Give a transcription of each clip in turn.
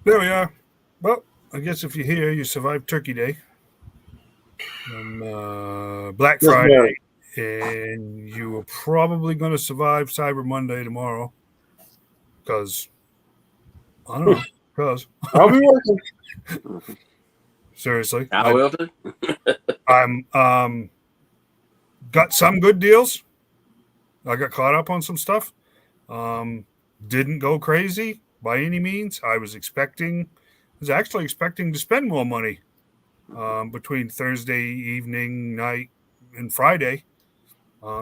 There we are. Well, I guess if you're here, you survived Turkey Day and Black Just Friday, barely. and you are probably going to survive Cyber Monday tomorrow because I don't know. Because I'll be working. seriously, I will too. I'm got some good deals. I got caught up on some stuff. Didn't go crazy by any means. I was actually expecting to spend more money between Thursday evening, night, and Friday.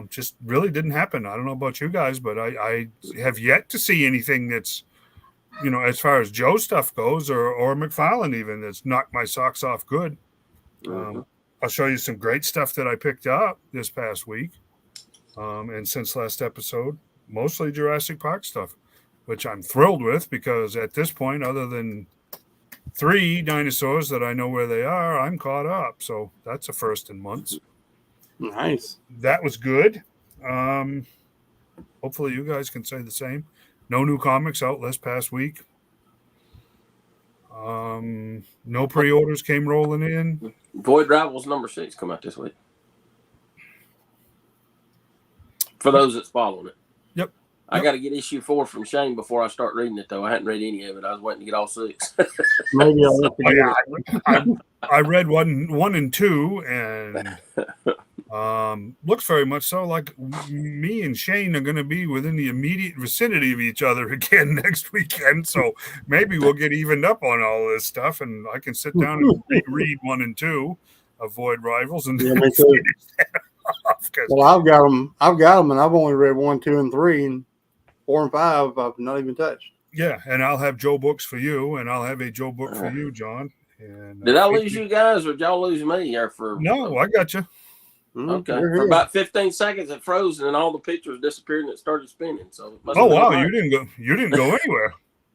Just really didn't happen. I don't know about you guys, but I have yet to see anything that's, as far as Joe stuff goes or McFarlane even, that's knocked my socks off good. I'll show you some great stuff that I picked up this past week. And since last episode, mostly Jurassic Park stuff, which I'm thrilled with because at this point, other than 3 dinosaurs that I know where they are, I'm caught up. So that's a first in months. Nice. That was good. Hopefully you guys can say the same. No new comics out this past week. No pre-orders came rolling in. Void Rivals #6 come out this week. For those that's following it. Yep. I got to get issue 4 from Shane before I start reading it, though. I hadn't read any of it. I was waiting to get all 6. Maybe I'll look at it. I read one and 2, and looks very much so like me and Shane are going to be within the immediate vicinity of each other again next weekend. So maybe we'll get evened up on all this stuff, and I can sit down and reread 1 and 2 of Void Rivals and Yeah, me too. Well, I've got them, and I've only read 1, 2, and 3, and 4 and 5 I've not even touched. Yeah, and I'll have Joe books for you, and I'll have a Joe book for you, John. And did I lose you guys, or did y'all lose me? Or no, I got you. Okay, for about 15 seconds it froze, and then all the pictures disappeared, and it started spinning. So wow, you didn't go anywhere.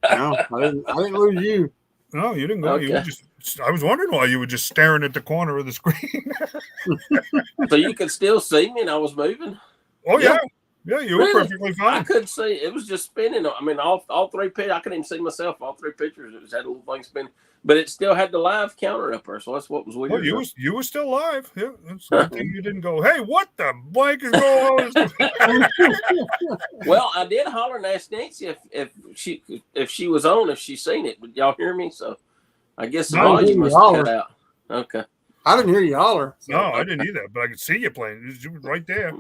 No, I didn't lose you. No, you didn't go. Okay. You were just. I was wondering why you were just staring at the corner of the screen. So you could still see me, and I was moving. Oh yeah, you were perfectly fine. I couldn't see. It was just spinning. I mean, all 3 pictures. I couldn't even see myself. All 3 pictures. It just had a little thing spinning, but it still had the live counter up there. So that's what was weird. Well, you were still live. Yeah, that's good thing you didn't go. Hey, what the blank is going on? Well, I did holler and ask Nancy if she was on, if she seen it. But y'all hear me? So I guess the volume must have cut out. Okay. I didn't hear you holler. So. No, I didn't either, but I could see you playing. It was right there.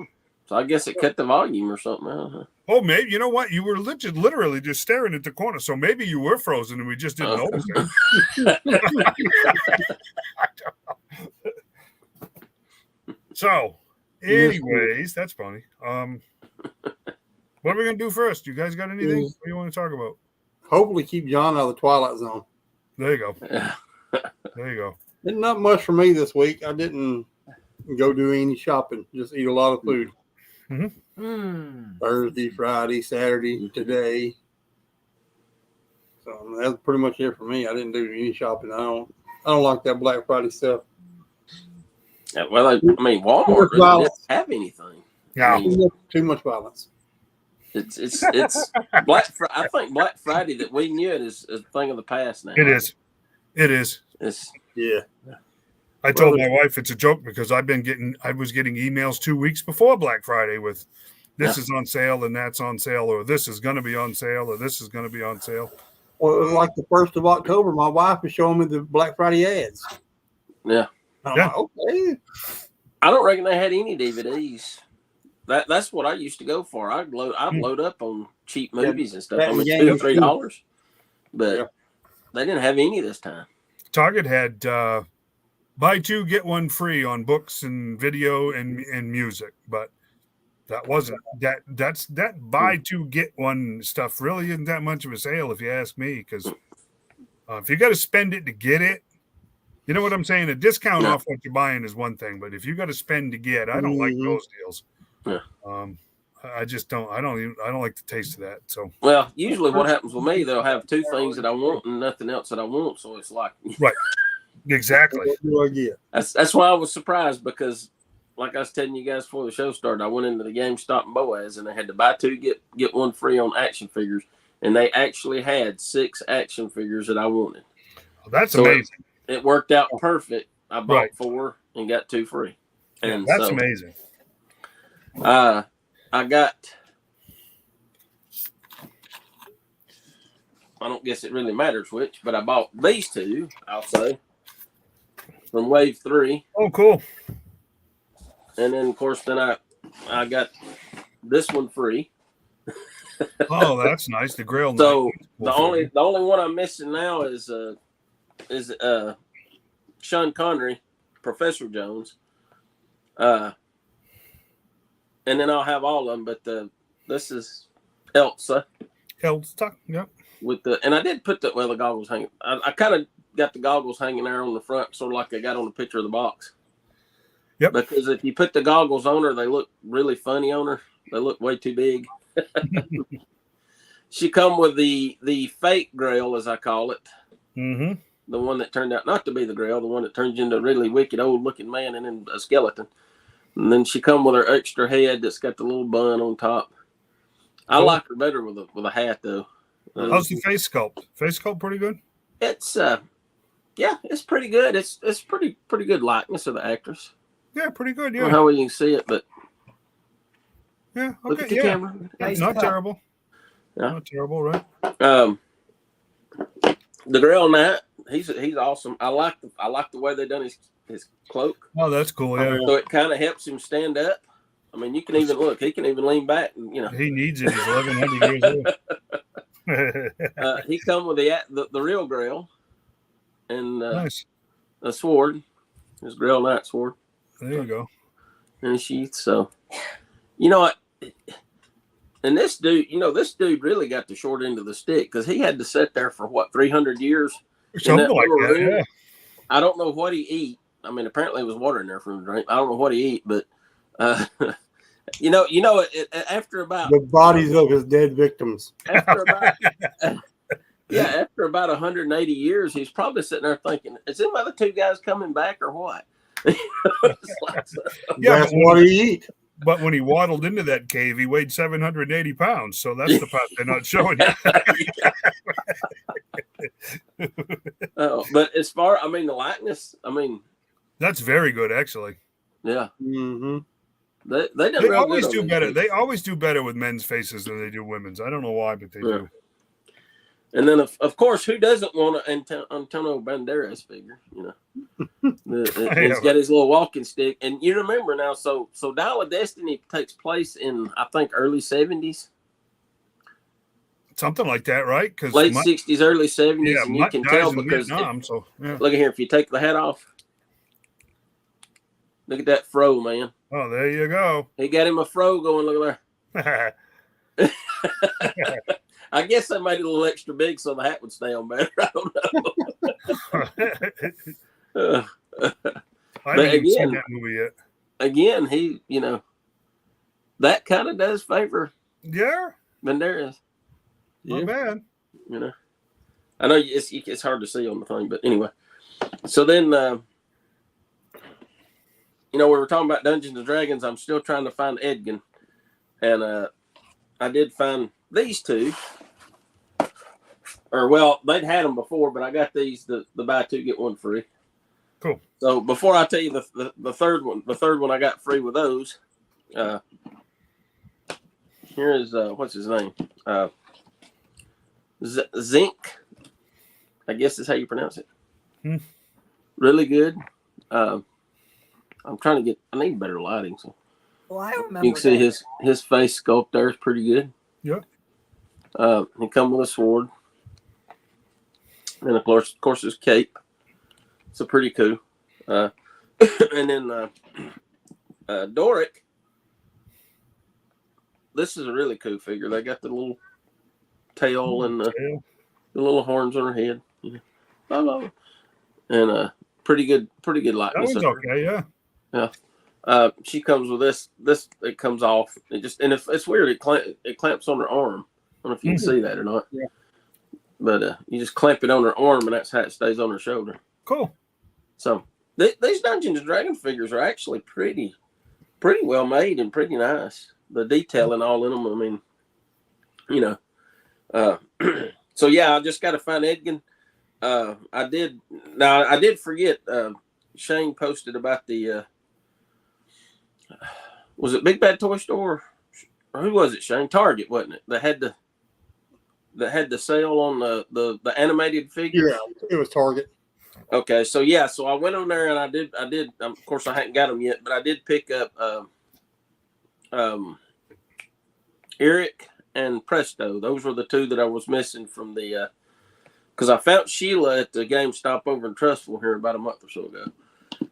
So I guess it cut the volume or something. Oh, maybe. You know what? You were literally just staring at the corner. So maybe you were frozen and we just didn't notice it. I don't know. So, anyways, that's funny. What are we going to do first? You guys got anything? What do you want to talk about? Hopefully keep John out of the Twilight Zone. There you go. There you go. Not much for me this week. I didn't go do any shopping. Just eat a lot of food. Mm-hmm. Thursday, Friday, Saturday, today. So that's pretty much it for me. I didn't do any shopping. I don't like that Black Friday stuff. Yeah, well, I mean, Walmart really doesn't have anything. Yeah, too much violence. It's Black. I think Black Friday that we knew it is a thing of the past now. It is. It's yeah. I told my wife it's a joke because I was getting emails 2 weeks before Black Friday with this is on sale and that's on sale, or this is going to be on sale, or this is going to be on sale. Well, like the 1st of October, my wife is showing me the Black Friday ads. Yeah. I'm like, okay. I don't reckon they had any DVDs. That's what I used to go for. I'd load up on cheap movies and stuff. I mean, $2 or $3, but they didn't have any this time. Target had buy 2 get 1 free on books and video and music, but that wasn't that buy 2 get 1 stuff really isn't that much of a sale if you ask me, because if you got to spend it to get it, you know what I'm saying? A discount off what you're buying is one thing, but if you got to spend to get, I don't like those deals. Yeah. I just don't. I don't like the taste of that. So well, usually what happens with me, they'll have 2 things that I want and nothing else that I want. So it's like right, exactly. What do I get? That's why I was surprised, because like I was telling you guys before the show started, I went into the GameStop and Boaz and I had to buy 2 get 1 free on action figures, and they actually had 6 action figures that I wanted. That's amazing. It worked out perfect. I bought Right. 4 and got 2 free. And that's amazing. I got. I don't guess it really matters which, but I bought these 2. I'll say from Wave 3. Oh, cool. And then, of course, I got this one free. Oh, that's nice. The Grail. So the only one I'm missing now is Sean Connery, Professor Jones. And then I'll have all of them, but this is Elsa. Elsa, yep. And I did put the goggles hanging. I kind of got the goggles hanging there on the front, sort of like I got on the picture of the box. Yep. Because if you put the goggles on her, they look really funny on her. They look way too big. She come with the fake Grail, as I call it. Mm-hmm. The one that turned out not to be the Grail, the one that turns you into a really wicked old-looking man and then a skeleton. And then she come with her extra head that's got the little bun on top. I like her better with a hat, though. How's the face sculpt? Face sculpt pretty good? It's it's pretty good. It's pretty good likeness of the actress. Yeah, pretty good. Yeah. I don't know how you can see it, but yeah, okay, look at the camera. It's not terrible. Yeah. Not terrible, right? The Grail Knight, he's awesome. I like the way they done his cloak. Oh, that's cool. Yeah. So it kind of helps him stand up. I mean, you can even look. He can even lean back, and he needs it. He's 1,100 years old. He come with the real Grail and nice. a sword, his Grail Knight sword. There you go. And a sheath. So, what? And this dude really got the short end of the stick because he had to sit there for 300 years. Something like that. Yeah. I don't know what he eat. I mean, apparently there was water in there for him to drink. I don't know what he eat, but after about the bodies of his dead victims. After about 180 years, he's probably sitting there thinking, "Is them other 2 guys coming back or what?" That's what he eat. But when he waddled into that cave, he weighed 780 pounds. So that's the part they're not showing you. But as far, the likeness, that's very good, actually. Yeah. Mm-hmm. They always do better. They always do better with men's faces than they do women's. I don't know why, but they do. And then, of course, who doesn't want an Antonio Banderas figure? He's got his little walking stick. And you remember now, so Dial of Destiny takes place in, I think, early 70s. Something like that, right? Because late 60s, early 70s. Yeah, and you can tell because Vietnam, look at here. If you take the hat off, look at that fro, man. Oh, there you go. He got him a fro going. Look at there. I guess they made it a little extra big so the hat would stay on better. I don't know. I haven't even seen that movie yet. Again, he, that kind of does favor. Yeah. Banderas. Not bad. I know it's hard to see on the thing, but anyway. So then, we were talking about Dungeons and Dragons. I'm still trying to find Edgin, and I did find these 2. They'd had them before, but I got these the buy 2 get 1 free. Cool. So before I tell you the third one I got free with those. Here is what's his name? Zinc. I guess is how you pronounce it. Really good. I'm trying to get. I need better lighting, so. Well, I remember. You can see his face sculpt there is pretty good. Yeah. He come with a sword, and of course his cape. So pretty cool. And then Doric. This is a really cool figure. They got the little tail and the little horns on her head. And pretty good likeness. That one's okay, yeah. Yeah. She comes with this. It comes off. It's weird. It clamps on her arm. I don't know if you can see that or not. Yeah. But you just clamp it on her arm, and that's how it stays on her shoulder. Cool. So these Dungeons and Dragons figures are actually pretty well made and pretty nice. The detailing all in them. So yeah, I just got to find Edgin. I did forget. Shane posted about the was it Big Bad Toy Store? Or who was it? Shane? Target, wasn't it? That had the sale on the animated figures. Yeah, it was Target. Okay, so yeah, so I went on there and I did. Of course, I hadn't got them yet, but I did pick up Eric and Presto. Those were the two that I was missing from the. Because I found Sheila at the GameStop over in Trustful here about a month or so ago.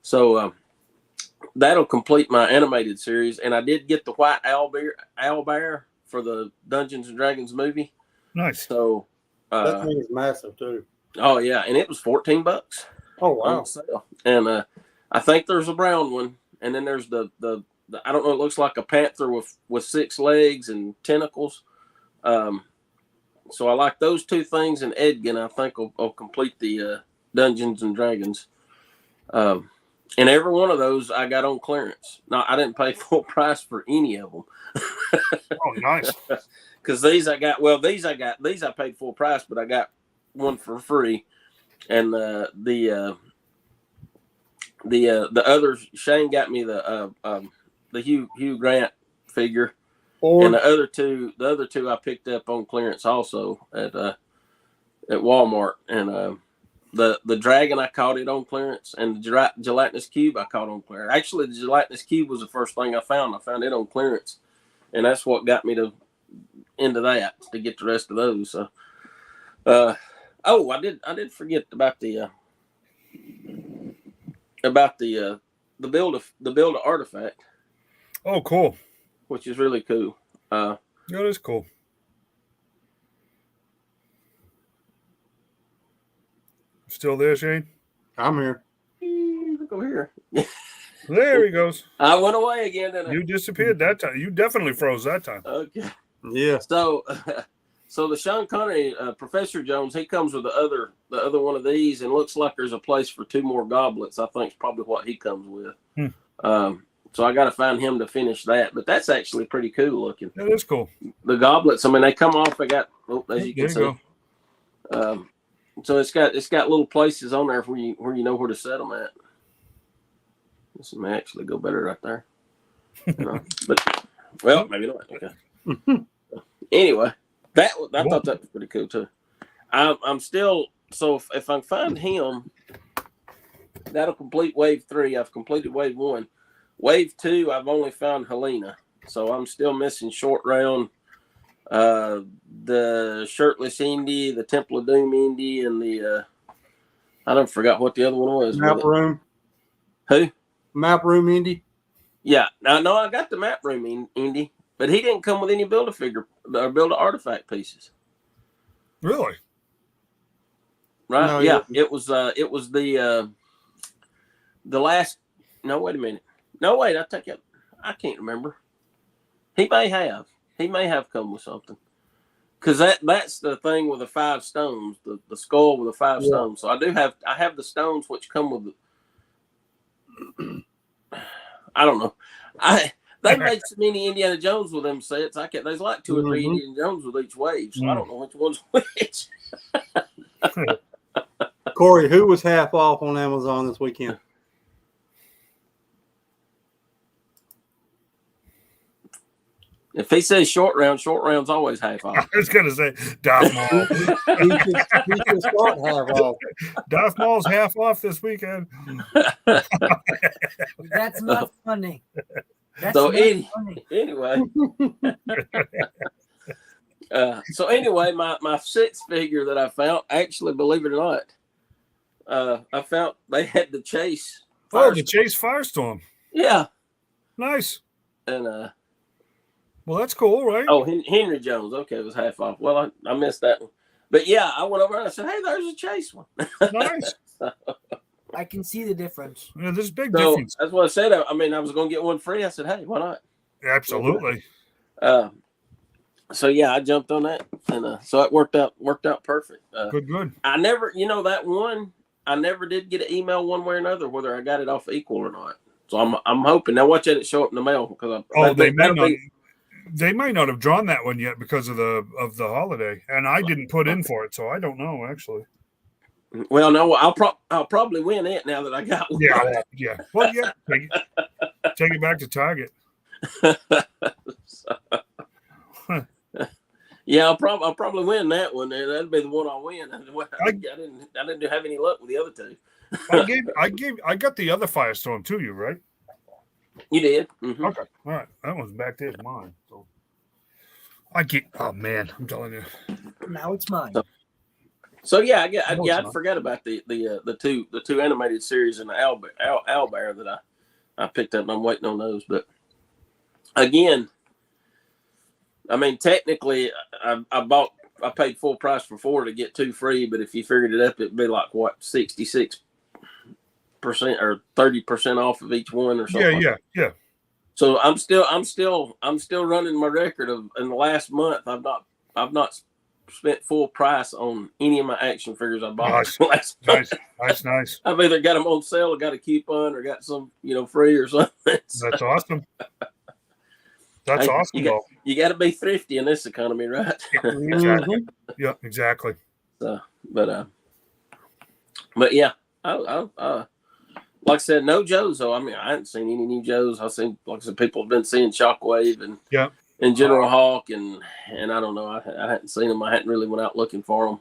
So that'll complete my animated series. And I did get the white owl bear for the Dungeons and Dragons movie. Nice. So that thing is massive too. Oh yeah, and it was $14. Oh wow. On sale. And I think there's a brown one, and then there's the I don't know. It looks like a panther with 6 legs and tentacles. So I like those two things, and Edgin I think will complete the Dungeons and Dragons. And every one of those I got on clearance. No, I didn't pay full price for any of them. Oh, nice. Because these I paid full price, but I got one for free, and the other Shane got me the Hugh Grant figure. And the other two I picked up on clearance also at Walmart. And the dragon I caught it on clearance, and the gelatinous cube I caught on clearance. Actually, the gelatinous cube was the first thing I found. I found it on clearance, and that's what got me into that to get the rest of those. So, I did forget about the build of artifact. Oh, cool. Which is really cool. That is cool. Still there, Shane? I'm here. Go here. There he goes. I went away again. Didn't I? You disappeared that time. You definitely froze that time. Okay. Yeah. So the Sean Connery, Professor Jones, he comes with the other one of these, and looks like there's a place for 2 more goblets. I think is probably what he comes with. So I got to find him to finish that, but that's actually pretty cool looking. That is cool. The goblets, I mean, they come off. They got, as you can see. So it's got little places on there where you know where to set them at. This may actually go better right there. But well, maybe not. Okay. Anyway, I thought that was pretty cool too. I'm still, so if I find him, that'll complete wave 3. I've completed wave 1. Wave 2, I've only found Helena, so I'm still missing Short Round, the Shirtless Indy, the Temple of Doom Indy, and the I don't forgot what the other one was. Map Room. Who? Map Room Indy. Yeah, no, I got the Map Room Indy, but he didn't come with any Build-A-Figure or Build-A-Artifact pieces. Really? Right? No, yeah, it was the last. No, wait a minute. No, wait, I take it. I can't remember. He may have come with something. Because that's the thing with the 5 stones, the skull with the 5 stones. So I have the stones which come with the, I don't know. They made so many Indiana Jones with them sets. There's like 2 or 3 Indiana Jones with each wave, so I don't know which one's which. Corey, who was half off on Amazon this weekend? If he says short round's always half off. I was going to say Darth Maul. he should start half off. Darth Maul's half off this weekend. That's not funny. That's so funny. Anyway. So anyway, my 6th figure that I found, actually, believe it or not, I found they had the Chase. The Chase Firestorm. Yeah. Nice. And well, that's cool, right? Oh, Henry Jones. Okay, it was half off. Well, I missed that one. But yeah, I went over and I said, hey, there's a Chase one. Nice. I can see the difference. Yeah, there's a big difference. That's what I said. I mean, I was going to get one free. I said, hey, why not? Absolutely. So yeah, I jumped on that, and so it worked out perfect. Good. I never, that one, I never did get an email one way or another whether I got it off Equal or not. So I'm hoping now. Watch that it show up in the mail because They might not have drawn that one yet because of the holiday, and I didn't put in for it, so I don't know actually. Well, no, I'll probably win it now that I got one. Yeah. Well, yeah. Take it back to Target. Yeah, I'll probably win that one. That'd be the one I'll win. I didn't have any luck with the other two. I got the other Firestorm to you, right? You did. Mm-hmm. Okay, all right. That one's back there, mine. So oh man, I'm telling you. Now it's mine. So yeah, I forgot about the two animated series and the Owlbear that I picked up. And I'm waiting on those, but again, I mean, technically, I paid full price for 4 to get 2 free, but if you figured it up, it'd be like what 66% or 30% off of each one or something. Yeah. So I'm still running my record of in the last month. I've not spent full price on any of my action figures I bought. Nice. I've either got them on sale, or got a coupon, or got some free or something. That's awesome. That's awesome. You got to be thrifty in this economy, right? Exactly. Yeah, exactly. So, but yeah, I like I said, no Joes. So I mean, I haven't seen any new Joes. I've seen, like I said, people have been seeing Shockwave and General Hawk, and I don't know. I hadn't seen them. I hadn't really went out looking for them.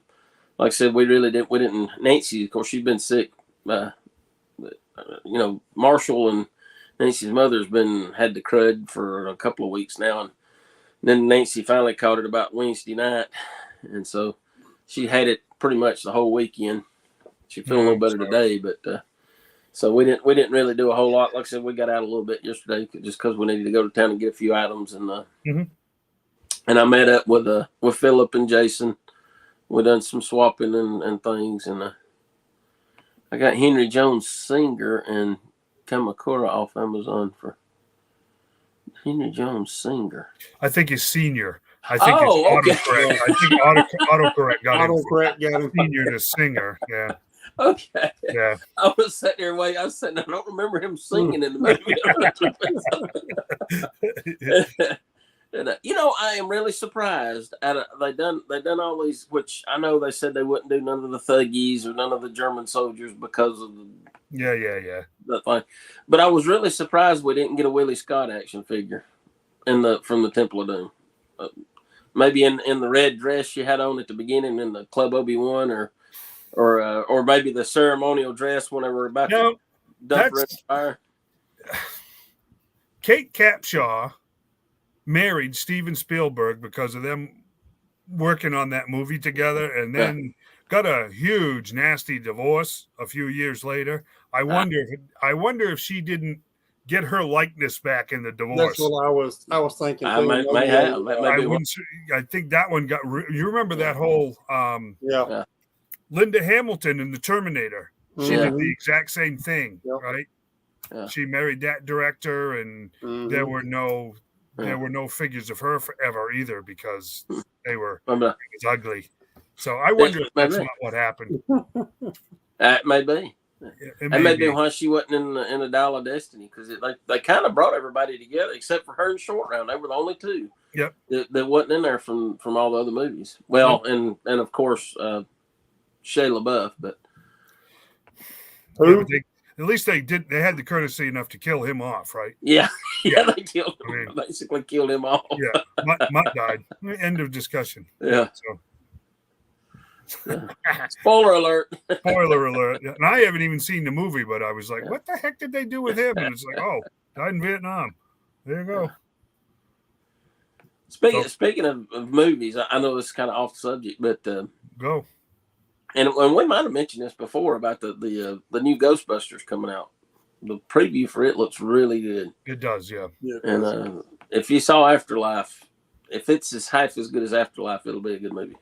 Like I said, we didn't. Nancy, of course, she's been sick. Marshall and Nancy's mother's had the crud for a couple of weeks now, and then Nancy finally caught it about Wednesday night, and so she had it pretty much the whole weekend. She's feeling a little better today, but so we didn't really do a whole lot. Like I said, we got out a little bit yesterday just because we needed to go to town and get a few items, and and I met up with Philip and Jason. We done some swapping and things, and I got Henry Jones Singer and Kamakura off Amazon for Henry Jones Singer. I think he's senior. I think it's autocorrect. I think autocorrect got him senior to singer. Yeah. Okay. Yeah. I was sitting there waiting. I don't remember him singing in the movie. And, I am really surprised. They done all these, which I know they said they wouldn't do none of the Thuggies or none of the German soldiers because of the that thing. But I was really surprised we didn't get a Willie Scott action figure from the Temple of Doom. Maybe in the red dress you had on at the beginning in the Club Obi-Wan, or maybe the ceremonial dress when they were about to dump her in the fire. Kate Capshaw married Steven Spielberg because of them working on that movie together, and then got a huge nasty divorce a few years later. I wonder if she didn't get her likeness back in the divorce. That's what I was thinking. I think that one got. You remember that whole Linda Hamilton in the Terminator? She did the exact same thing, right? Yeah. She married that director, and there were no figures of her forever either because it was ugly. So I wonder if that's not what happened. It may be. It may be why she wasn't in the Dial of Destiny, because they kind of brought everybody together except for her and Short Round. They were the only two that wasn't in there from all the other movies. Well, and of course Shia LaBeouf, but who? At least they did. They had the courtesy enough to kill him off, right? Yeah. They killed him. Basically killed him off. Yeah, Mutt died. End of discussion. Yeah. So. Spoiler alert. Spoiler alert. And I haven't even seen the movie, but I was like, what the heck did they do with him? And it's like, died in Vietnam. There you go. Speaking of movies, I know this is kind of off the subject, but go. And we might have mentioned this before about the new Ghostbusters coming out. The preview for it looks really good. It does, yeah. And if you saw Afterlife, if it's half as good as Afterlife, it'll be a good movie.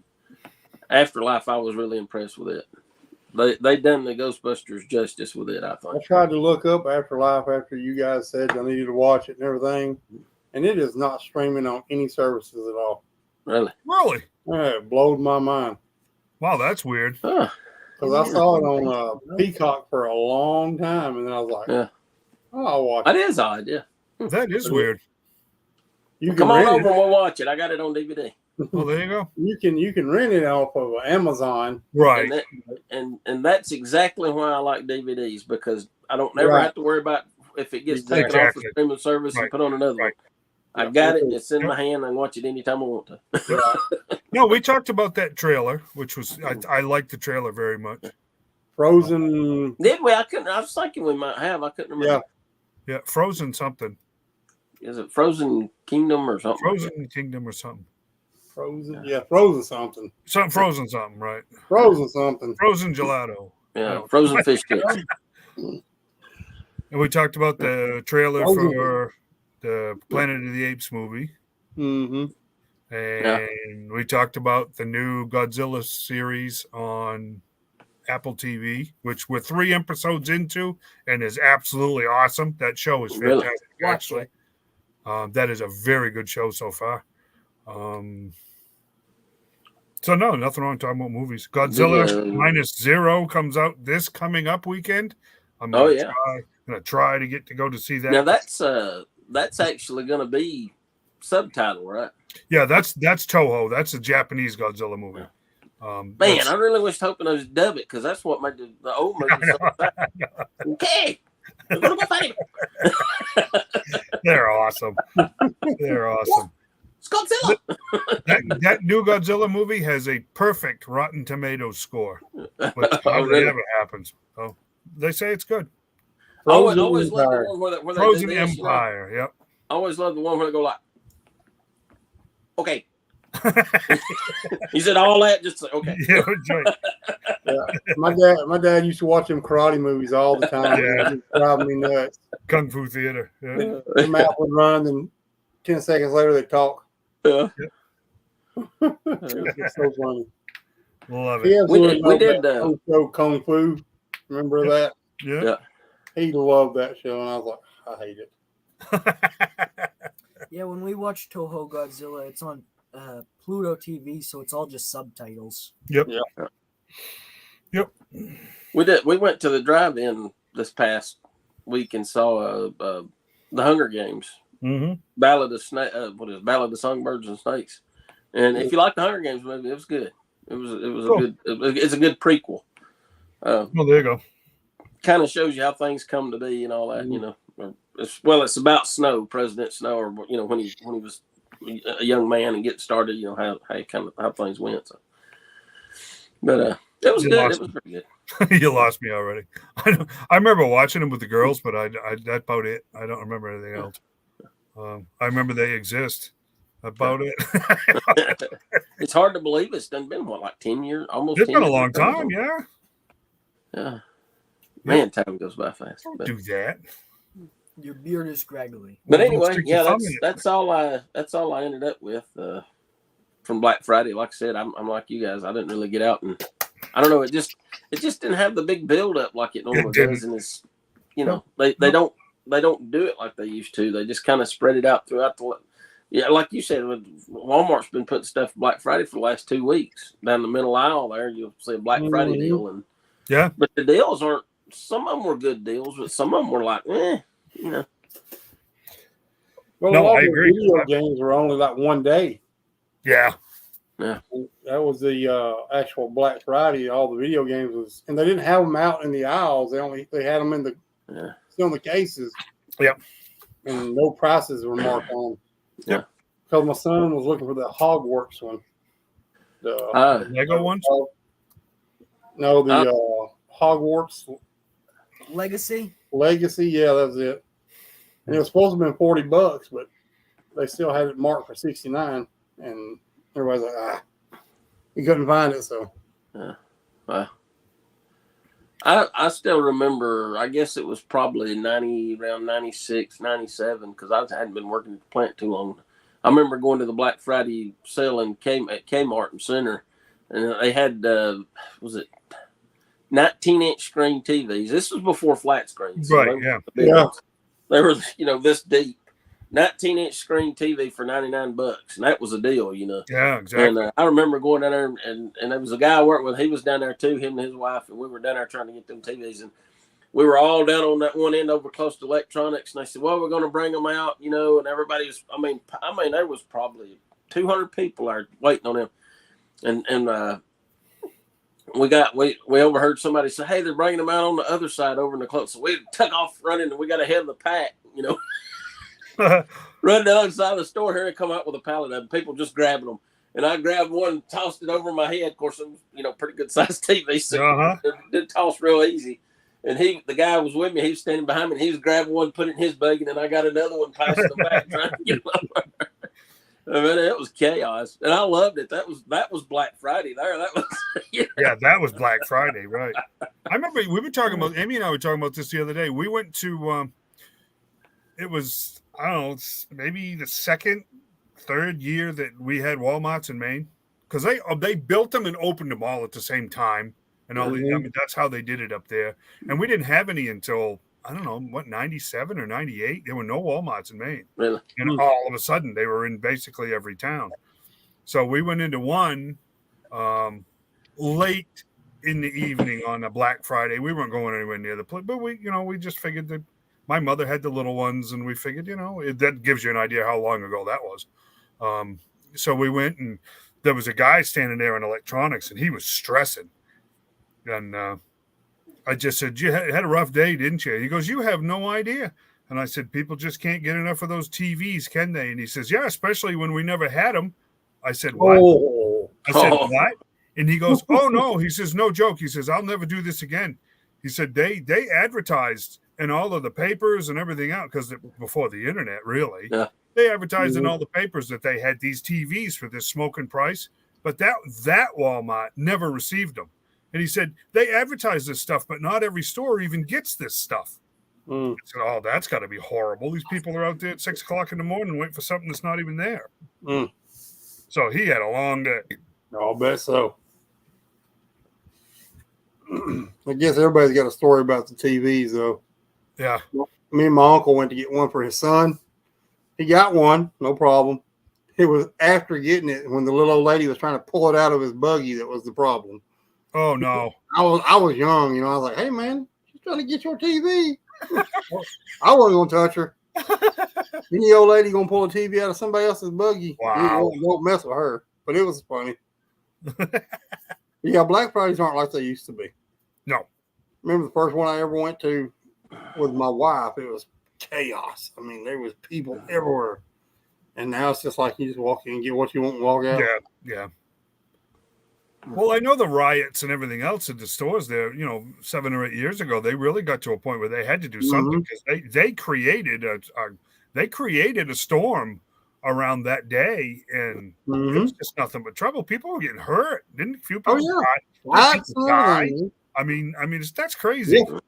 Afterlife, I was really impressed with it. They done the Ghostbusters justice with it, I think. I tried to look up Afterlife after you guys said I needed to watch it and everything, and it is not streaming on any services at all. Really? Yeah, it blows my mind. Wow, that's weird. Because I saw it on Peacock for a long time, and then I was like, I'll watch it. That is odd, yeah. That is weird. You can Come on rent over it. and we'll watch it. I got it on DVD. Well, there you go. You can rent it off of Amazon. Right. And that's exactly why I like DVDs, because I don't never have to worry about if it gets taken off the streaming service and put on another one. I got it. It's in my hand. I can watch it anytime I want to. No, we talked about that trailer, which was I liked the trailer very much. Frozen. Did we? I was thinking we might have. I couldn't remember. Yeah, Frozen something. Is it Frozen Kingdom or something? Frozen Kingdom or something. Frozen something. Frozen something, right? Frozen something. Frozen gelato. Yeah, Frozen fish sticks. And we talked about the trailer for the Planet of the Apes movie. Mm-hmm. And we talked about the new Godzilla series on Apple TV, which we're 3 episodes into and is absolutely awesome. That show is fantastic, actually. That is a very good show so far. So no, nothing wrong talking about movies. Godzilla -0 comes out this coming up weekend. I'm gonna try to get to go to see that. Now that's actually gonna be subtitle, right? Yeah, that's Toho. That's a Japanese Godzilla movie. Man, I really was hoping I was dub it, because that's what made the old movie so bad. Okay, we're gonna go fight him. They're awesome. They're awesome. It's Godzilla. That new Godzilla movie has a perfect Rotten Tomatoes score, which hardly ever happens. Oh, they say it's good. I always love the one where they Frozen do this, Empire. Yep. I always love the one where they go like, okay. He said all that, just say, okay. Yeah, right. My dad used to watch them karate movies all the time. Yeah. It driving me nuts. Kung Fu Theater. Yeah. The mouth would run, and 10 seconds later they talk. Yeah. It's so funny. Love it. We did Kung Fu. Remember that? Yeah. He loved that show, and I was like, I hate it. Yeah, when we watch Toho Godzilla, it's on Pluto TV, so it's all just subtitles. Yep. We went to the drive-in this past week and saw the Hunger Games. Mm-hmm. Ballad of Ballad of Songbirds and Snakes. And if you like the Hunger Games movie, it was good. It was cool. It's a good prequel. Well, there you go. Kind of shows you how things come to be and all that, you know. It's about Snow, President Snow, or when he was a young man and getting started, how things went. So. But it was good. It was pretty good. You lost me already. I remember watching them with the girls, but I that's about it. I don't remember anything else. I remember they exist. About it. It's hard to believe it's been like 10 years, almost. It's been a long time, yeah. Yeah. Man, time goes by fast. Don't do that. Your beard is scraggly. But anyway, that's all I ended up with from Black Friday. Like I said, I'm like you guys. I didn't really get out, and I don't know. It just didn't have the big build up like it normally does, and it's they don't do it like they used to. They just kind of spread it out throughout the. Yeah, like you said, Walmart's been putting stuff Black Friday for the last 2 weeks. Down the middle aisle there, you'll see a Black Friday deal, and but the deals aren't. Some of them were good deals, but some of them were like, Well, no, I agree. Video games were only like 1 day. Yeah. That was the actual Black Friday. All the video games and they didn't have them out in the aisles. They had them in the cases. Yep. And no prices were marked on. Yeah. Because my son was looking for the Hogwarts one. The Lego ones? No, the Hogwarts Legacy, yeah, that's it. And it was supposed to have been $40, but they still had it marked for $69, and everybody's like, he couldn't find it. So, I still remember. I guess it was probably around 96, 97, because I hadn't been working at the plant too long. I remember going to the Black Friday sale at Kmart and Center, and they had 19-inch screen TVs. This was before flat screens. Right, They were, this deep. 19-inch screen TV for $99, and that was a deal, Yeah, exactly. And I remember going down there, and there was a guy I worked with. He was down there too, him and his wife, and we were down there trying to get them TVs. And we were all down on that one end over close to electronics, and they said, "Well, we're going to bring them out," and everybody was. I mean, there was probably 200 people there waiting on them, and we overheard somebody say, "Hey, they're bringing them out on the other side over in the close." So we took off running, and we got ahead of the pack, run to the other side of the store here and come out with a pallet of them. People just grabbing them. And I grabbed one and tossed it over my head. Of course, it was, pretty good sized TV. So it did toss real easy. And the guy was with me. He was standing behind me. And he was grabbing one, put it in his buggy, and then I got another one passing the back trying to get over. I mean, it was chaos, and I loved it. That was Black Friday there. That was Yeah, that was Black Friday, right? I remember we were talking about Amy and I were talking about this the other day. We went to it was, I don't know, maybe the third year that we had Walmarts in Maine, because they built them and opened them all at the same time, and all. I mean, that's how they did it up there. And we didn't have any until, I don't know, 97 or 98. There were no Walmarts in Maine. Really? And all of a sudden, they were in basically every town. So we went into one late in the evening on a Black Friday. We weren't going anywhere near the place, but we just figured that my mother had the little ones, and we figured, that gives you an idea how long ago that was. So we went, and there was a guy standing there in electronics, and he was stressing. And I just said, "You had a rough day, didn't you?" He goes, "You have no idea." And I said, "People just can't get enough of those TVs, can they?" And he says, "Yeah, especially when we never had them." I said, "What?" I said, "What?" And he goes, "Oh, no." He says, "No joke." He says, "I'll never do this again." He said, they advertised in all of the papers and everything else, because before the internet, really. Yeah. They advertised in all the papers that they had these TVs for this smoking price, but that Walmart never received them. And he said, they advertise this stuff, but not every store even gets this stuff. I said, "Oh, that's got to be horrible. These people are out there at 6 o'clock in the morning waiting for something that's not even there." So he had a long day. I'll bet so. I guess everybody's got a story about the TVs, though. Yeah. Me and my uncle went to get one for his son. He got one, no problem. It was after getting it, when the little old lady was trying to pull it out of his buggy, that was the problem. Oh, no. I was young, I was like, "Hey, man, she's trying to get your TV." I wasn't going to touch her. Any old lady going to pull a TV out of somebody else's buggy. Wow. Don't mess with her. But it was funny. Yeah, Black Fridays aren't like they used to be. No. Remember the first one I ever went to with my wife? It was chaos. I mean, there was people everywhere. And now it's just like you just walk in and get what you want and walk out. Yeah. Well, I know the riots and everything else at the stores there, 7 or 8 years ago, they really got to a point where they had to do something, because they created a storm around that day, and it was just nothing but trouble. People were getting hurt. Didn't a few people die? Absolutely. I mean, that's crazy. Yeah.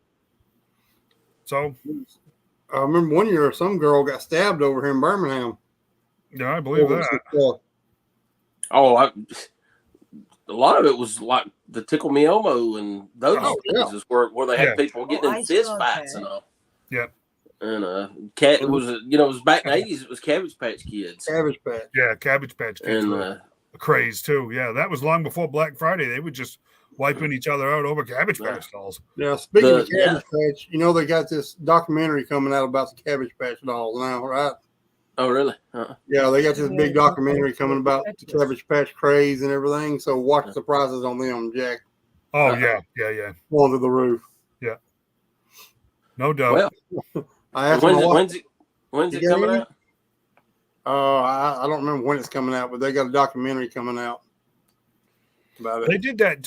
So I remember one year some girl got stabbed over here in Birmingham. Yeah, I believe that. A lot of it was like the Tickle Me Elmo and those places where they had people getting in fist fights and all. Yeah. And it was back in the 80s. It was Cabbage Patch Kids. Cabbage Patch. Yeah, Cabbage Patch Kids. And a craze too. Yeah, that was long before Black Friday. They would just wiping each other out over Cabbage Patch dolls. Yeah, speaking of Cabbage Patch, they got this documentary coming out about the Cabbage Patch dolls now, right? Oh, really? Yeah, they got this big documentary coming about the Cabbage Patch craze and everything. So watch the prices on them, Jack. Oh, yeah. Going to the roof. Yeah. No doubt. Well, I asked when's it coming out? I don't remember when it's coming out, but they got a documentary coming out about it. They did that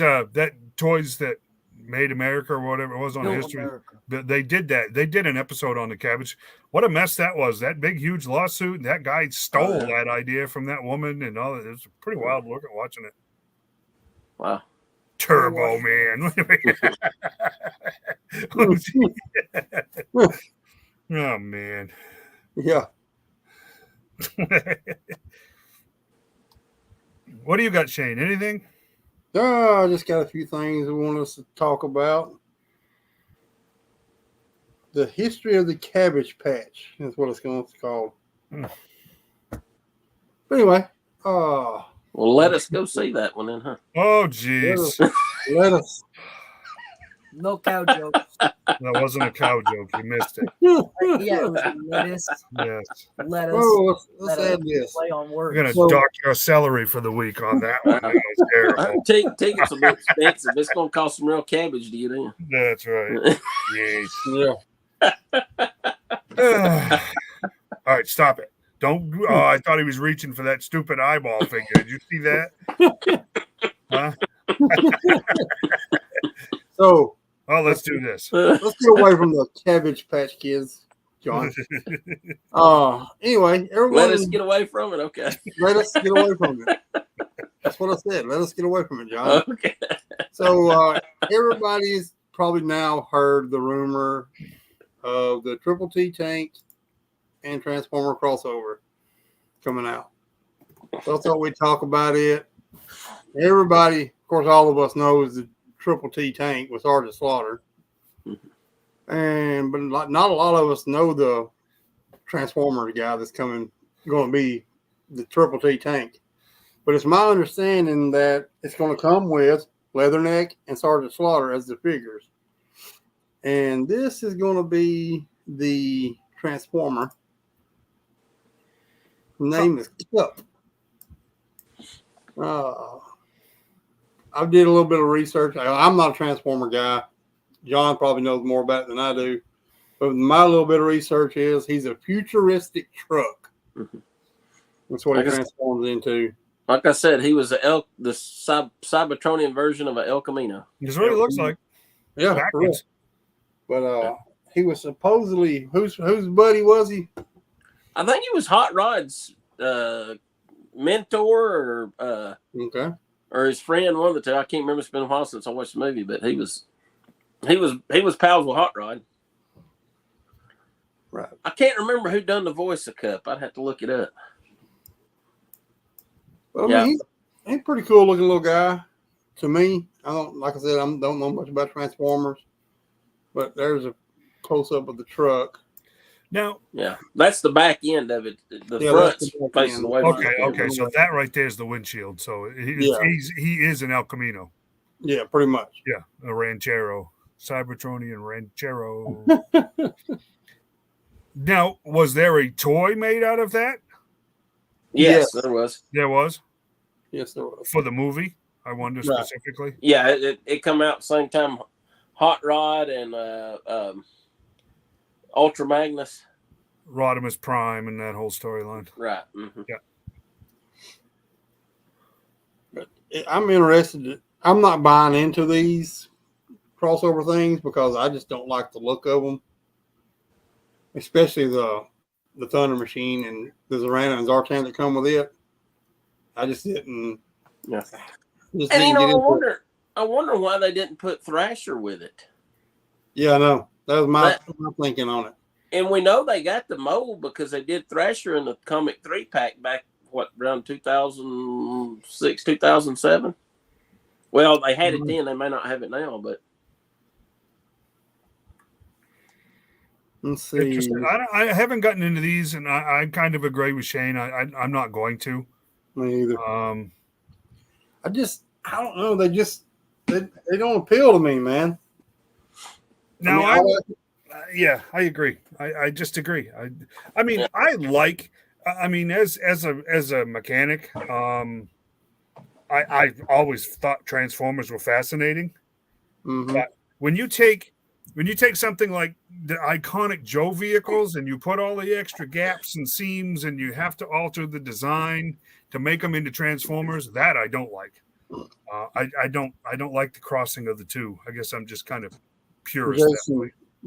Toys That Made America or whatever it was on History. They did that. They did an episode on the Cabbage. What a mess that was. That big, huge lawsuit. And that guy stole that idea from that woman and all that. It was a pretty wild look at watching it. Wow. Turbo Man. Oh, man. Yeah. What do you got, Shane? Anything? I just got a few things I want us to talk about. The history of the Cabbage Patch is what it's going to be called. But anyway, well, let us go see that one then, huh? Oh, jeez. Let us. No cow jokes. That wasn't a cow joke. You missed it. Yeah, it was lettuce. Yes. Lettuce. Oh, let's Let add this. play on We're words. gonna dock your celery for the week on that one. That was terrible. Tickets will be expensive. It's going to cost some real cabbage to get in. That's right. Yes. Yeah. All right, stop it. Don't. Oh, I thought he was reaching for that stupid eyeball figure. Did you see that? Huh? So Oh, let's do this. let's get away from the Cabbage Patch Kids, John. Anyway, everyone, Let us get away from it. Okay. let us get away from it. That's what I said. Let us get away from it, John. Okay. So everybody's probably now heard the rumor of the Triple T tank and Transformer crossover coming out. So I thought we'd talk about it. Everybody, of course, all of us knows the Triple T tank with Sergeant Slaughter, but not a lot of us know the Transformer guy that's going to be the Triple T tank. But it's my understanding that it's going to come with Leatherneck and Sergeant Slaughter as the figures. And this is going to be the Transformer. Name is Cup. I did a little bit of research. I'm not a Transformer guy. John probably knows more about it than I do. But my little bit of research is he's a futuristic truck. That's what he transforms into. Like I said, he was the Cybertronian version of an El Camino. That's what it looks like. Yeah, for real. But he was supposedly whose buddy was he? I think he was Hot Rod's mentor or his friend, one of the two. I can't remember. It's been a while since I watched the movie, but he was pals with Hot Rod. Right. I can't remember who done the voice of Cup. I'd have to look it up. Well, I mean, he's a pretty cool looking little guy to me. Like I said, I don't know much about Transformers, but there's a close up of the truck. Now, yeah, that's the back end of it. The front's facing away. Okay. So that right there is the windshield. So he is an El Camino. Yeah, pretty much. Yeah, a Ranchero, Cybertronian Ranchero. Now, was there a toy made out of that? Yes, there was. There was? Yes, there was. For the movie, I wonder specifically. Yeah, it come out same time Hot Rod and Ultra Magnus. Rodimus Prime and that whole storyline. Right. Mm-hmm. Yeah. But I'm interested. I'm not buying into these crossover things because I just don't like the look of them. Especially the Thunder Machine and the Zorana and Zartan that come with it. I just didn't. Yeah. I wonder why they didn't put Thrasher with it. Yeah, I know. That was my thinking on it. And we know they got the mold because they did Thrasher in the Comic 3-pack back, around 2006, 2007? Well, they had it then. They may not have it now, but. Let's see. I haven't gotten into these, and I kind of agree with Shane. I'm not going to. Me either. I don't know. They don't appeal to me, man. Now, I agree. I just agree. I mean, as a mechanic, I always thought Transformers were fascinating. Mm-hmm. But when you take something like the iconic Joe vehicles and you put all the extra gaps and seams and you have to alter the design to make them into Transformers, that I don't like. I don't like the crossing of the two. I guess I'm just kind of purist.